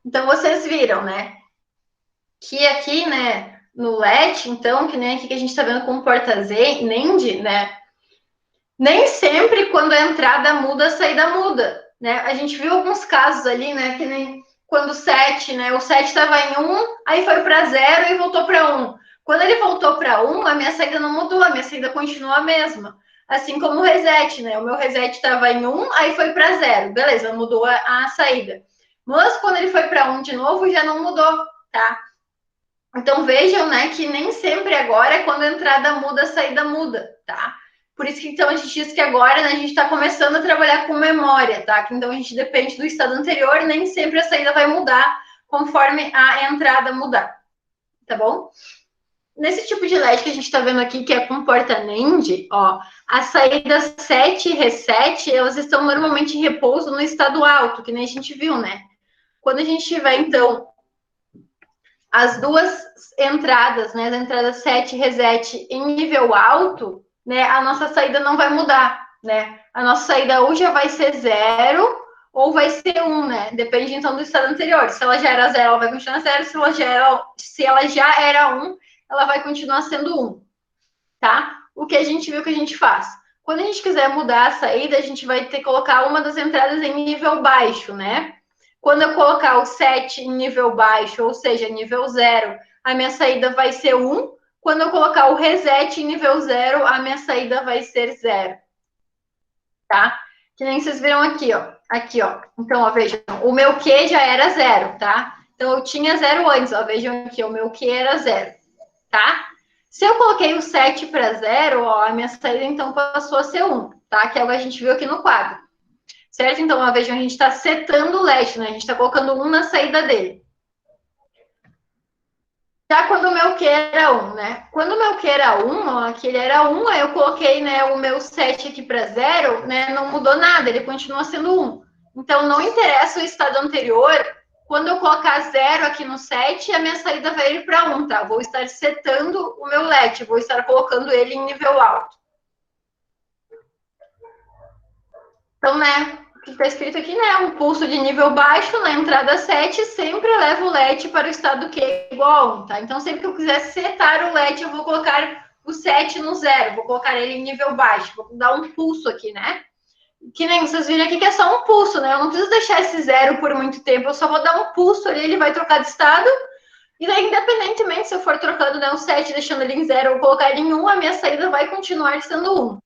A: Então, vocês viram, né, que aqui, né, no LED, então, que nem aqui que a gente está vendo com o porta-NAND, né, nem sempre quando a entrada muda, a saída muda, né? A gente viu alguns casos ali, né, que nem quando o 7, né, o 7 estava em 1, aí foi para 0 e voltou para 1. Quando ele voltou para 1, a minha saída não mudou, a minha saída continua a mesma. Assim como o reset, né? O meu reset estava em 1, aí foi para 0. Beleza, mudou a saída. Mas quando ele foi para 1 de novo, já não mudou, tá? Então vejam, né, que nem sempre agora, quando a entrada muda, a saída muda, tá? Por isso que então a gente diz que agora, né, a gente está começando a trabalhar com memória, tá? Que então a gente depende do estado anterior, nem sempre a saída vai mudar conforme a entrada mudar, tá bom? nesse tipo de LED que a gente está vendo aqui, que é com porta NAND, ó, as saídas 7 e reset, elas estão normalmente em repouso no estado alto, que nem a gente viu, né? Quando a gente tiver, então, as duas entradas, né, as entradas 7 e reset em nível alto, né, a nossa saída não vai mudar, né? A nossa saída ou já vai ser 0 ou vai ser 1, né? Depende, então, do estado anterior. Se ela já era 0, ela vai continuar 0. Se ela já era 1, ela vai continuar sendo 1, tá? O que a gente viu que a gente faz? Quando a gente quiser mudar a saída, a gente vai ter que colocar uma das entradas em nível baixo, né? Quando eu colocar o 7 em nível baixo, ou seja, nível 0, a minha saída vai ser 1. Quando eu colocar o reset em nível 0, a minha saída vai ser 0, tá? Que nem vocês viram aqui, ó. Aqui, ó. Então, ó, vejam, o meu Q já era 0, tá? Então, eu tinha 0 antes, ó. Vejam aqui, o meu Q era 0, tá? Se eu coloquei o 7 para 0, ó, a minha saída, então, passou a ser 1, tá? Que é o que a gente viu aqui no quadro. Certo? Então, ó, vejam, a gente está setando o LED, né? A gente está colocando 1 na saída dele. Já quando o meu Q era 1, né? Quando o meu Q era 1, ó, aqui ele era 1, aí eu coloquei, né, o meu 7 aqui para 0, né? Não mudou nada, ele continua sendo 1. Então, não interessa o estado anterior, quando eu colocar 0 aqui no 7, a minha saída vai ir para 1, tá? Vou estar setando o meu LED, vou estar colocando ele em nível alto. Então, né, o que está escrito aqui, né, um pulso de nível baixo na entrada 7 sempre leva o LED para o estado Q igual a 1, tá? Então, sempre que eu quiser setar o LED, eu vou colocar o 7 no 0, vou colocar ele em nível baixo, vou dar um pulso aqui, né? Que nem vocês viram aqui que é só um pulso, né? Eu não preciso deixar esse 0 por muito tempo, eu só vou dar um pulso ali, ele vai trocar de estado, e daí, independentemente se eu for trocando, né, o 7, deixando ele em 0 ou colocar ele em 1, a minha saída vai continuar sendo 1.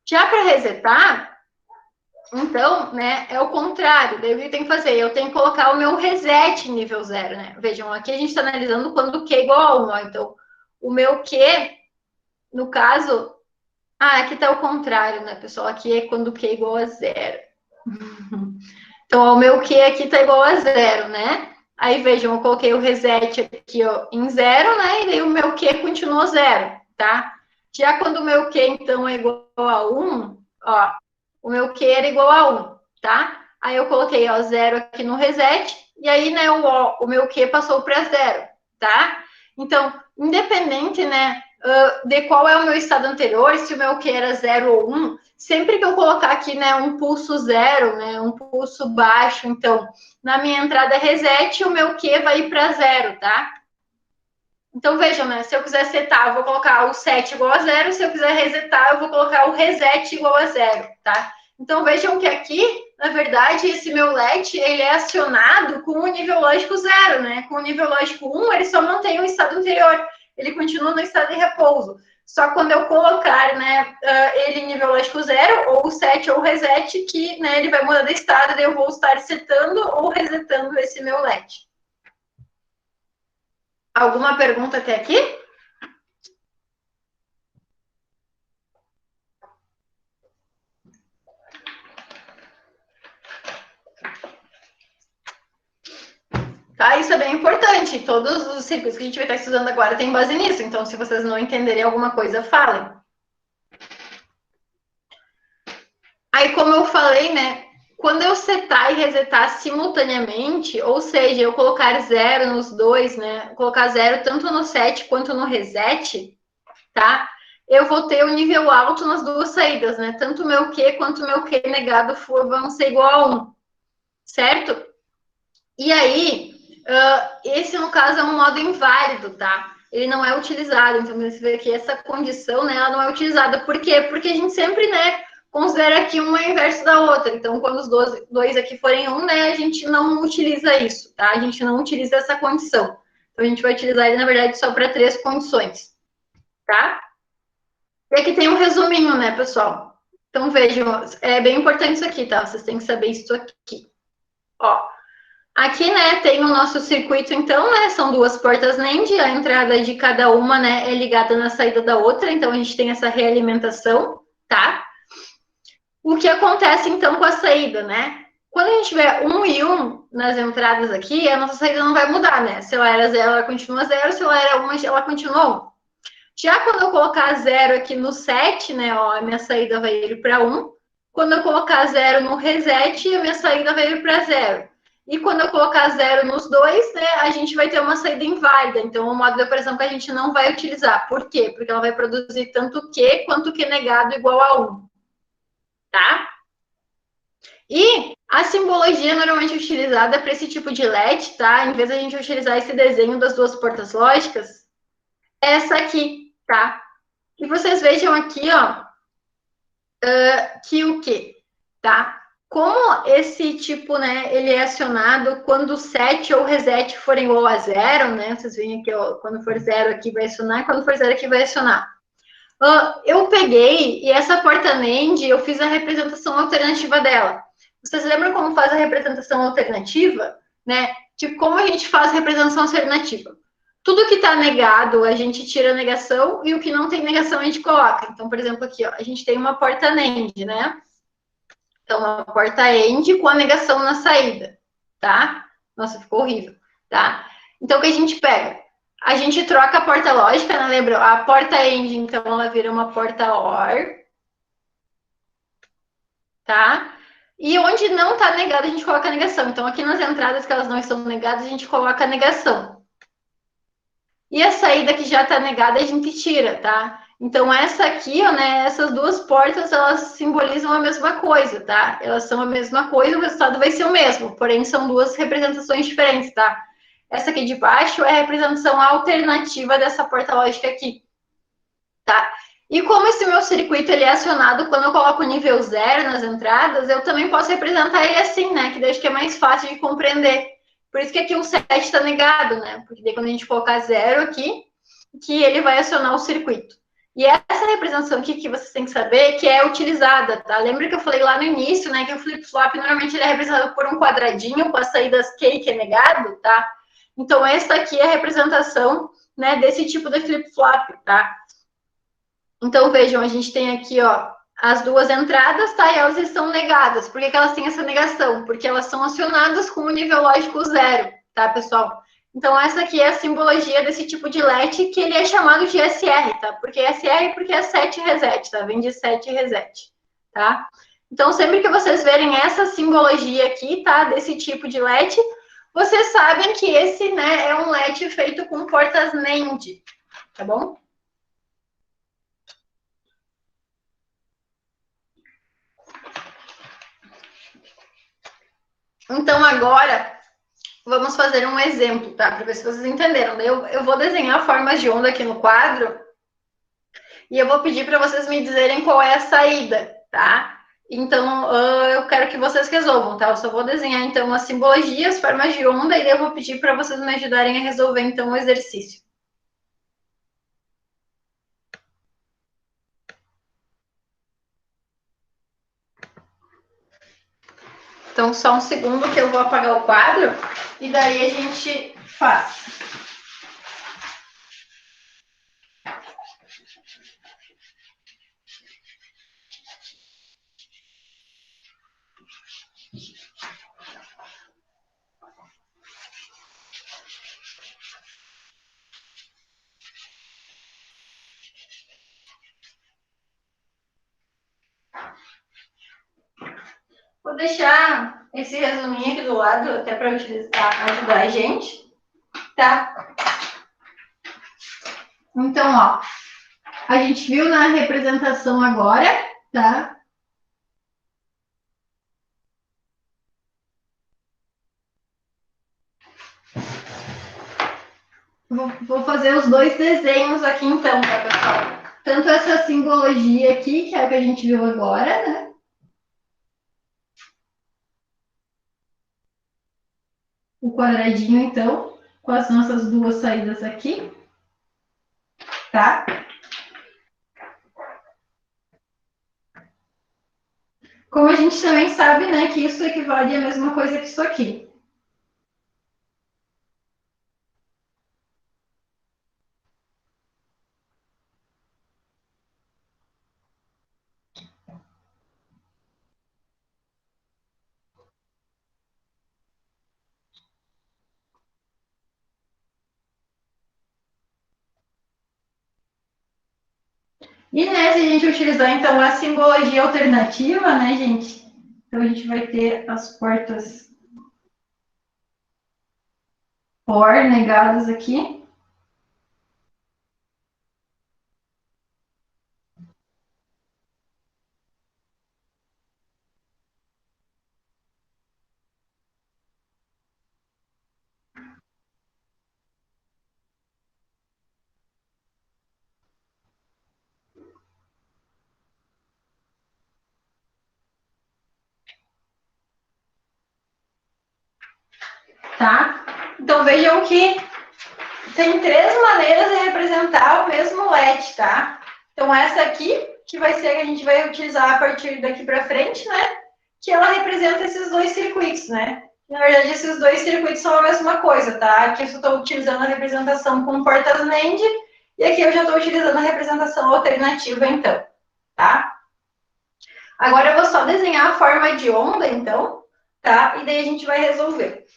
A: Já para resetar, então, né, é o contrário. Daí o que eu tenho que fazer? Eu tenho que colocar o meu reset nível 0, né? Vejam, aqui a gente está analisando quando o Q é igual a 1. Ó. Então, o meu Q, no caso... Ah, aqui está o contrário, né, pessoal? Aqui é quando o Q é igual a 0. Então, ó, o meu Q aqui está igual a 0, né? Aí, vejam, eu coloquei o reset aqui ó, em 0, né? E daí o meu Q continuou 0, tá? Já quando o meu Q, então, é igual a 1, ó, o meu Q era igual a 1, tá? Aí eu coloquei, ó, 0 aqui no reset, e aí, né, o meu Q passou para 0, tá? Então, independente, né, de qual é o meu estado anterior, se o meu Q era 0 ou 1, sempre que eu colocar aqui, né, um pulso 0, né, um pulso baixo, então, na minha entrada reset, o meu Q vai ir para 0, tá? Então, vejam, né? Se eu quiser setar, eu vou colocar o 7 igual a 0. Se eu quiser resetar, eu vou colocar o reset igual a 0, tá? Então, vejam que aqui, na verdade, esse meu LED, ele é acionado com o nível lógico 0, né? Com o nível lógico 1, ele só mantém o estado anterior. Ele continua no estado de repouso. Só quando eu colocar, né, ele em nível lógico 0, ou o 7 ou o reset, que né, ele vai mudar de estado, daí eu vou estar setando ou resetando esse meu LED. Alguma pergunta até aqui? Tá? Isso é bem importante. Todos os circuitos que a gente vai estar estudando agora têm base nisso. Então, se vocês não entenderem alguma coisa, falem. Aí, como eu falei, né? Quando eu setar e resetar simultaneamente, ou seja, eu colocar 0 nos dois, né? Colocar 0 tanto no set quanto no reset, tá? Eu vou ter o nível alto nas duas saídas, né? Tanto o meu Q quanto o meu Q negado vão ser igual a 1, certo? E aí, esse, no caso, é um modo inválido, tá? Ele não é utilizado. Então, você vê que essa condição, né, ela não é utilizada. Por quê? Porque a gente sempre, né, considera que uma é inverso da outra. Então, quando os dois aqui forem um, né, a gente não utiliza isso, tá? A gente não utiliza essa condição. Então, a gente vai utilizar ele, na verdade, só para 3 condições, tá? E aqui tem um resuminho, né, pessoal? Então, vejam, é bem importante isso aqui, tá? Vocês têm que saber isso aqui. Ó, aqui, né, tem o nosso circuito, então, né, são duas portas NAND, a entrada de cada uma, né, é ligada na saída da outra, então a gente tem essa realimentação, tá? O que acontece, então, com a saída, né? Quando a gente tiver 1 e 1 nas entradas aqui, a nossa saída não vai mudar, né? Se ela era 0, ela continua 0. Se ela era 1, ela continua 1. Já quando eu colocar 0 aqui no set, né? Ó, a minha saída vai ir para 1. Quando eu colocar 0 no reset, a minha saída vai ir para 0. E quando eu colocar 0 nos dois, né, a gente vai ter uma saída inválida. Então, o modo de operação que a gente não vai utilizar. Por quê? Porque ela vai produzir tanto Q quanto Q negado igual a 1. Tá? E a simbologia normalmente utilizada para esse tipo de LED, tá? Em vez de a gente utilizar esse desenho das duas portas lógicas, é essa aqui, tá? E vocês vejam aqui, ó, que o quê? Tá? Como esse tipo, né, ele é acionado quando o set ou reset forem igual a 0, né? Vocês veem aqui, ó, quando for 0 aqui vai acionar, quando for 0 aqui vai acionar. Eu peguei e essa porta NAND, eu fiz a representação alternativa dela. Vocês lembram como faz a representação alternativa? Né? Tipo, como a gente faz a representação alternativa? Tudo que está negado, a gente tira a negação, e o que não tem negação, a gente coloca. Então, por exemplo, aqui, ó, a gente tem uma porta NAND, né? Então, uma porta AND com a negação na saída, tá? Nossa, ficou horrível, tá? Então, o que a gente pega? A gente troca a porta lógica, né? Lembra? A porta AND, então, ela vira uma porta OR, tá? E onde não está negado, a gente coloca a negação. Então, aqui nas entradas que elas não estão negadas, a gente coloca a negação. E a saída que já está negada, a gente tira, tá? Então, essa aqui, ó, né, essas duas portas, elas simbolizam a mesma coisa, tá? Elas são a mesma coisa, o resultado vai ser o mesmo, porém são duas representações diferentes, tá? Essa aqui de baixo é a representação alternativa dessa porta lógica aqui, tá? E como esse meu circuito ele é acionado quando eu coloco o nível 0 nas entradas, eu também posso representar ele assim, né? Que daí acho que é mais fácil de compreender. Por isso que aqui o 7 está negado, né? Porque daí quando a gente colocar 0 aqui, que ele vai acionar o circuito. E essa representação aqui que vocês têm que saber que é utilizada, tá? Lembra que eu falei lá no início, né, que o flip-flop normalmente ele é representado por um quadradinho com as saídas Q que é negado, tá? Então, essa aqui é a representação, né, desse tipo de flip-flop, tá? Então, vejam, a gente tem aqui, ó, as duas entradas, tá? E elas estão negadas. Por que, que elas têm essa negação? Porque elas são acionadas com o nível lógico 0, tá, pessoal? Então, essa aqui é a simbologia desse tipo de LED, que ele é chamado de SR, tá? Porque SR porque é set reset, tá? Vem de set reset, tá? Então, sempre que vocês verem essa simbologia aqui, tá? Desse tipo de LED, vocês sabem que esse, né, é um LED feito com portas NAND, tá bom? Então, agora, vamos fazer um exemplo, tá? Para ver se vocês entenderam. Eu vou desenhar formas de onda aqui no quadro e eu vou pedir para vocês me dizerem qual é a saída, tá? Então, eu quero que vocês resolvam, tá? Eu só vou desenhar, então, as simbologias, as formas de onda, e daí eu vou pedir para vocês me ajudarem a resolver, então, o exercício. Então, só um segundo que eu vou apagar o quadro e daí a gente faz. Vou deixar esse resuminho aqui do lado, até para ajudar a gente, tá? Então, ó, a gente viu na representação agora, tá? Vou fazer os dois desenhos aqui então, tá, pessoal? Tanto essa simbologia aqui, que é o que a gente viu agora, né? O quadradinho, então, com as nossas duas saídas aqui, tá? Como a gente também sabe, né, que isso equivale à mesma coisa que isso aqui. E nessa a gente utilizou, então, a simbologia alternativa, né, gente? Então, a gente vai ter as portas por negadas aqui. Tá? Então, vejam que tem três maneiras de representar o mesmo LED, tá? Então, essa aqui, que vai ser que a gente vai utilizar a partir daqui para frente, né? Que ela representa esses dois circuitos, né? Na verdade, esses dois circuitos são a mesma coisa, tá? Aqui eu estou utilizando a representação com portas NAND e aqui eu já estou utilizando a representação alternativa, então, tá? Agora eu vou só desenhar a forma de onda, então, tá? E daí a gente vai resolver.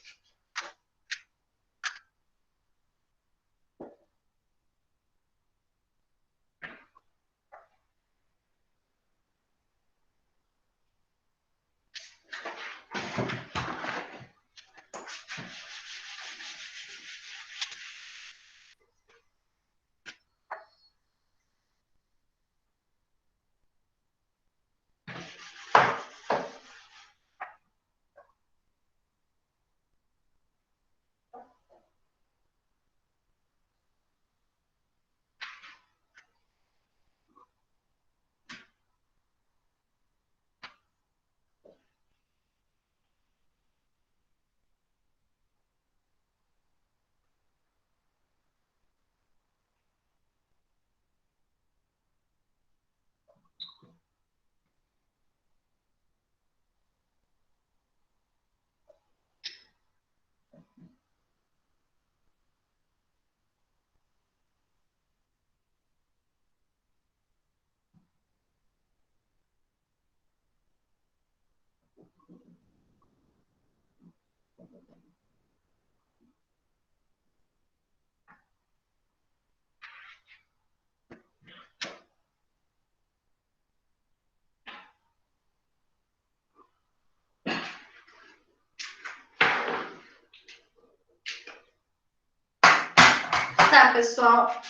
A: Tá, pessoal.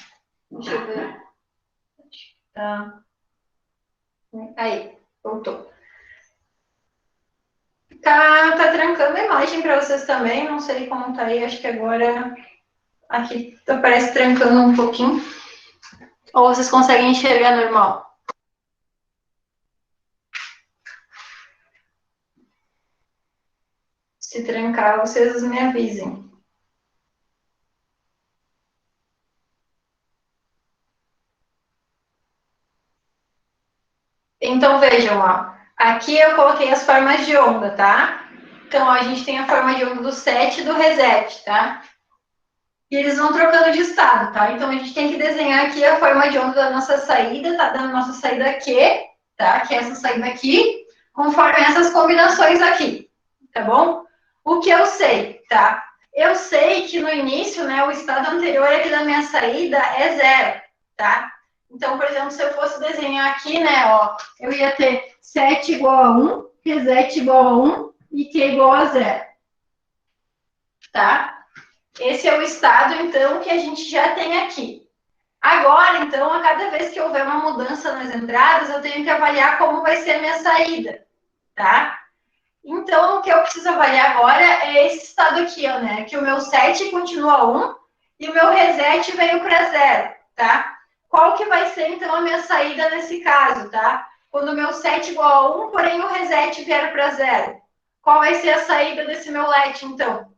A: Deixa eu ver. Tá. Aí, voltou. Tá trancando a imagem para vocês também. Não sei como tá aí. Acho que agora aqui parece trancando um pouquinho. Ou vocês conseguem enxergar normal? Se trancar, vocês me avisem. Então, vejam, ó. Aqui eu coloquei as formas de onda, tá? Então, ó, a gente tem a forma de onda do set e do reset, tá? E eles vão trocando de estado, tá? Então, a gente tem que desenhar aqui a forma de onda da nossa saída, tá? Da nossa saída Q, tá? Que é essa saída aqui, conforme essas combinações aqui, tá bom? O que eu sei, tá? Eu sei que no início, né, o estado anterior aqui da minha saída é zero, tá? Então, por exemplo, se eu fosse desenhar aqui, né, ó, eu ia ter set igual a 1, reset igual a 1 e Q igual a zero, tá? Esse é o estado, então, que a gente já tem aqui. Agora, então, a cada vez que houver uma mudança nas entradas, eu tenho que avaliar como vai ser a minha saída, tá? Então, o que eu preciso avaliar agora é esse estado aqui, ó, né? Que o meu set continua 1 e o meu reset veio para 0, tá? Qual que vai ser, então, a minha saída nesse caso, tá? Quando o meu set igual a 1, porém o reset vier para 0. Qual vai ser a saída desse meu let, então?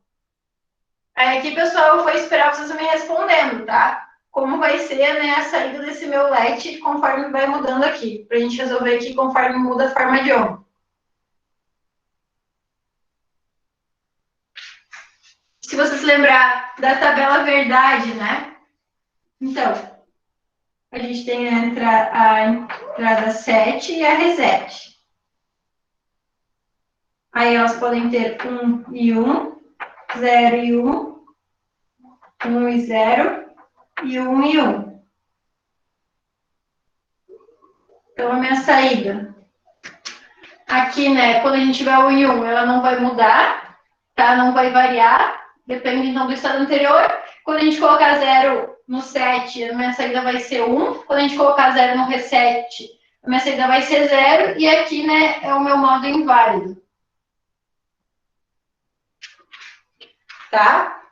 A: Aí aqui, pessoal, eu vou esperar vocês me respondendo, tá? Como vai ser, né, a saída desse meu let conforme vai mudando aqui. Pra gente resolver aqui conforme muda a forma de onda. Se você se lembrar da tabela verdade, né? Então, a gente tem a entrada 7 e a reset. Aí elas podem ter 1 e 1, 0 e 1, 1 e 0 e 1 e 1. Então, a minha saída aqui, né, quando a gente tiver o em 1, ela não vai mudar, tá? Não vai variar, depende então do estado anterior. Quando a gente colocar 0 no set, a minha saída vai ser 1. Quando a gente colocar 0 no reset, a minha saída vai ser 0. E aqui, né, é o meu modo inválido. Tá?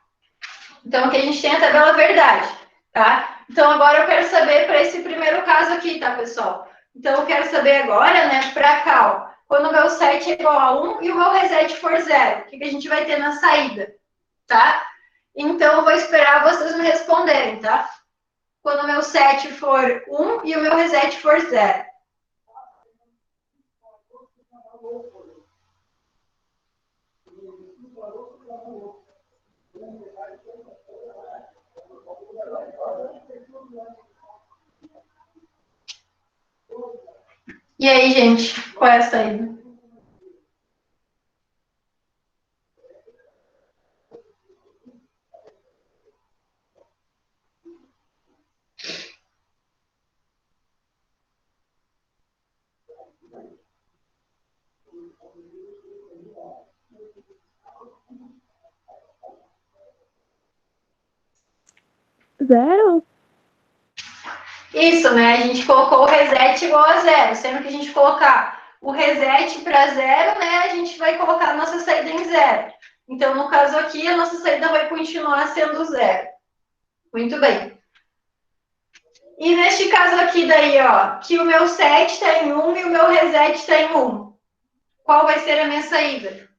A: Então, aqui a gente tem a tabela verdade, tá? Então, agora eu quero saber para esse primeiro caso aqui, tá, pessoal? Então, eu quero saber agora, né, para cá, ó, quando o meu set é igual a 1 e o meu reset for 0, o que a gente vai ter na saída, tá? Então, eu vou esperar vocês me responderem, tá? Quando o meu set for 1 e o meu reset for 0. E aí, gente, qual é a saída?
B: Zero?
A: Isso, né? A gente colocou o reset igual a 0. Sempre que a gente colocar o reset para 0, né, a gente vai colocar a nossa saída em 0. Então, no caso aqui, a nossa saída vai continuar sendo 0. Muito bem. E neste caso aqui daí, ó, que o meu set está em 1 e o meu reset está em 1. Qual vai ser a minha saída?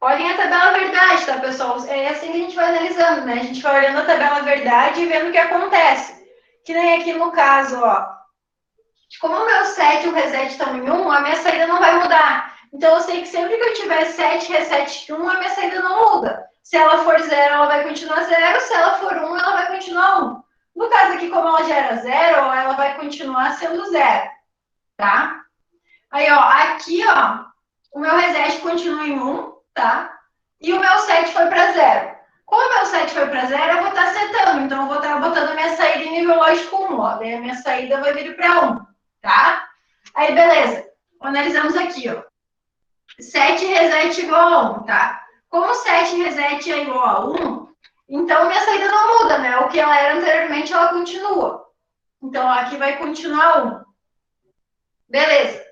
A: Olhem a tabela verdade, tá, pessoal? É assim que a gente vai analisando, né? A gente vai olhando a tabela verdade e vendo o que acontece. Que nem aqui no caso, ó. Como o meu set e o reset estão em 1, a minha saída não vai mudar. Então, eu sei que sempre que eu tiver set, reset 1, a minha saída não muda. Se ela for 0, ela vai continuar 0. Se ela for 1, ela vai continuar 1. No caso aqui, como ela já era 0, ela vai continuar sendo 0. Tá? Aí, ó, aqui, ó, o meu reset continua em 1, tá? E o meu set foi para 0. Como o meu set foi para 0, eu vou estar setando. Então, eu vou estar botando a minha saída em nível lógico 1, ó. Daí a minha saída vai vir para 1, tá? Aí, beleza. Analisamos aqui, ó. Set reset igual a 1, tá? Como set reset é igual a 1, então minha saída não muda, né? O que ela era anteriormente, ela continua. Então, aqui vai continuar 1. Beleza.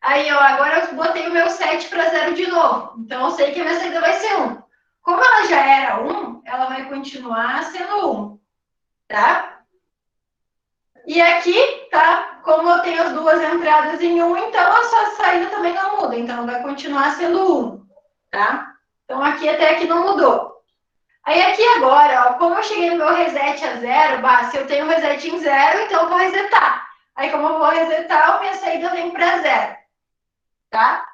A: Aí, ó, agora eu botei o meu set para 0 de novo. Então, eu sei que a minha saída vai ser 1. Como ela já era 1, ela vai continuar sendo 1, tá? E aqui, tá? Como eu tenho as duas entradas em 1, então a sua saída também não muda. Então, vai continuar sendo 1, tá? Então, aqui até aqui não mudou. Aí, aqui agora, ó, como eu cheguei no meu reset a 0, se eu tenho reset em 0, então eu vou resetar. Aí, como eu vou resetar, a minha saída vem para 0, tá?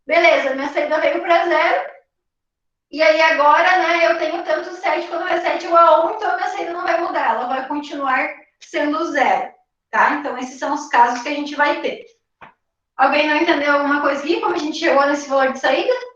A: Beleza, minha saída veio para 0. E aí agora, né, eu tenho tanto set quanto reset igual a 1, então a minha saída não vai mudar, ela vai continuar sendo 0, tá? Então, esses são os casos que a gente vai ter. Alguém não entendeu alguma coisa aqui? Como a gente chegou nesse valor de saída?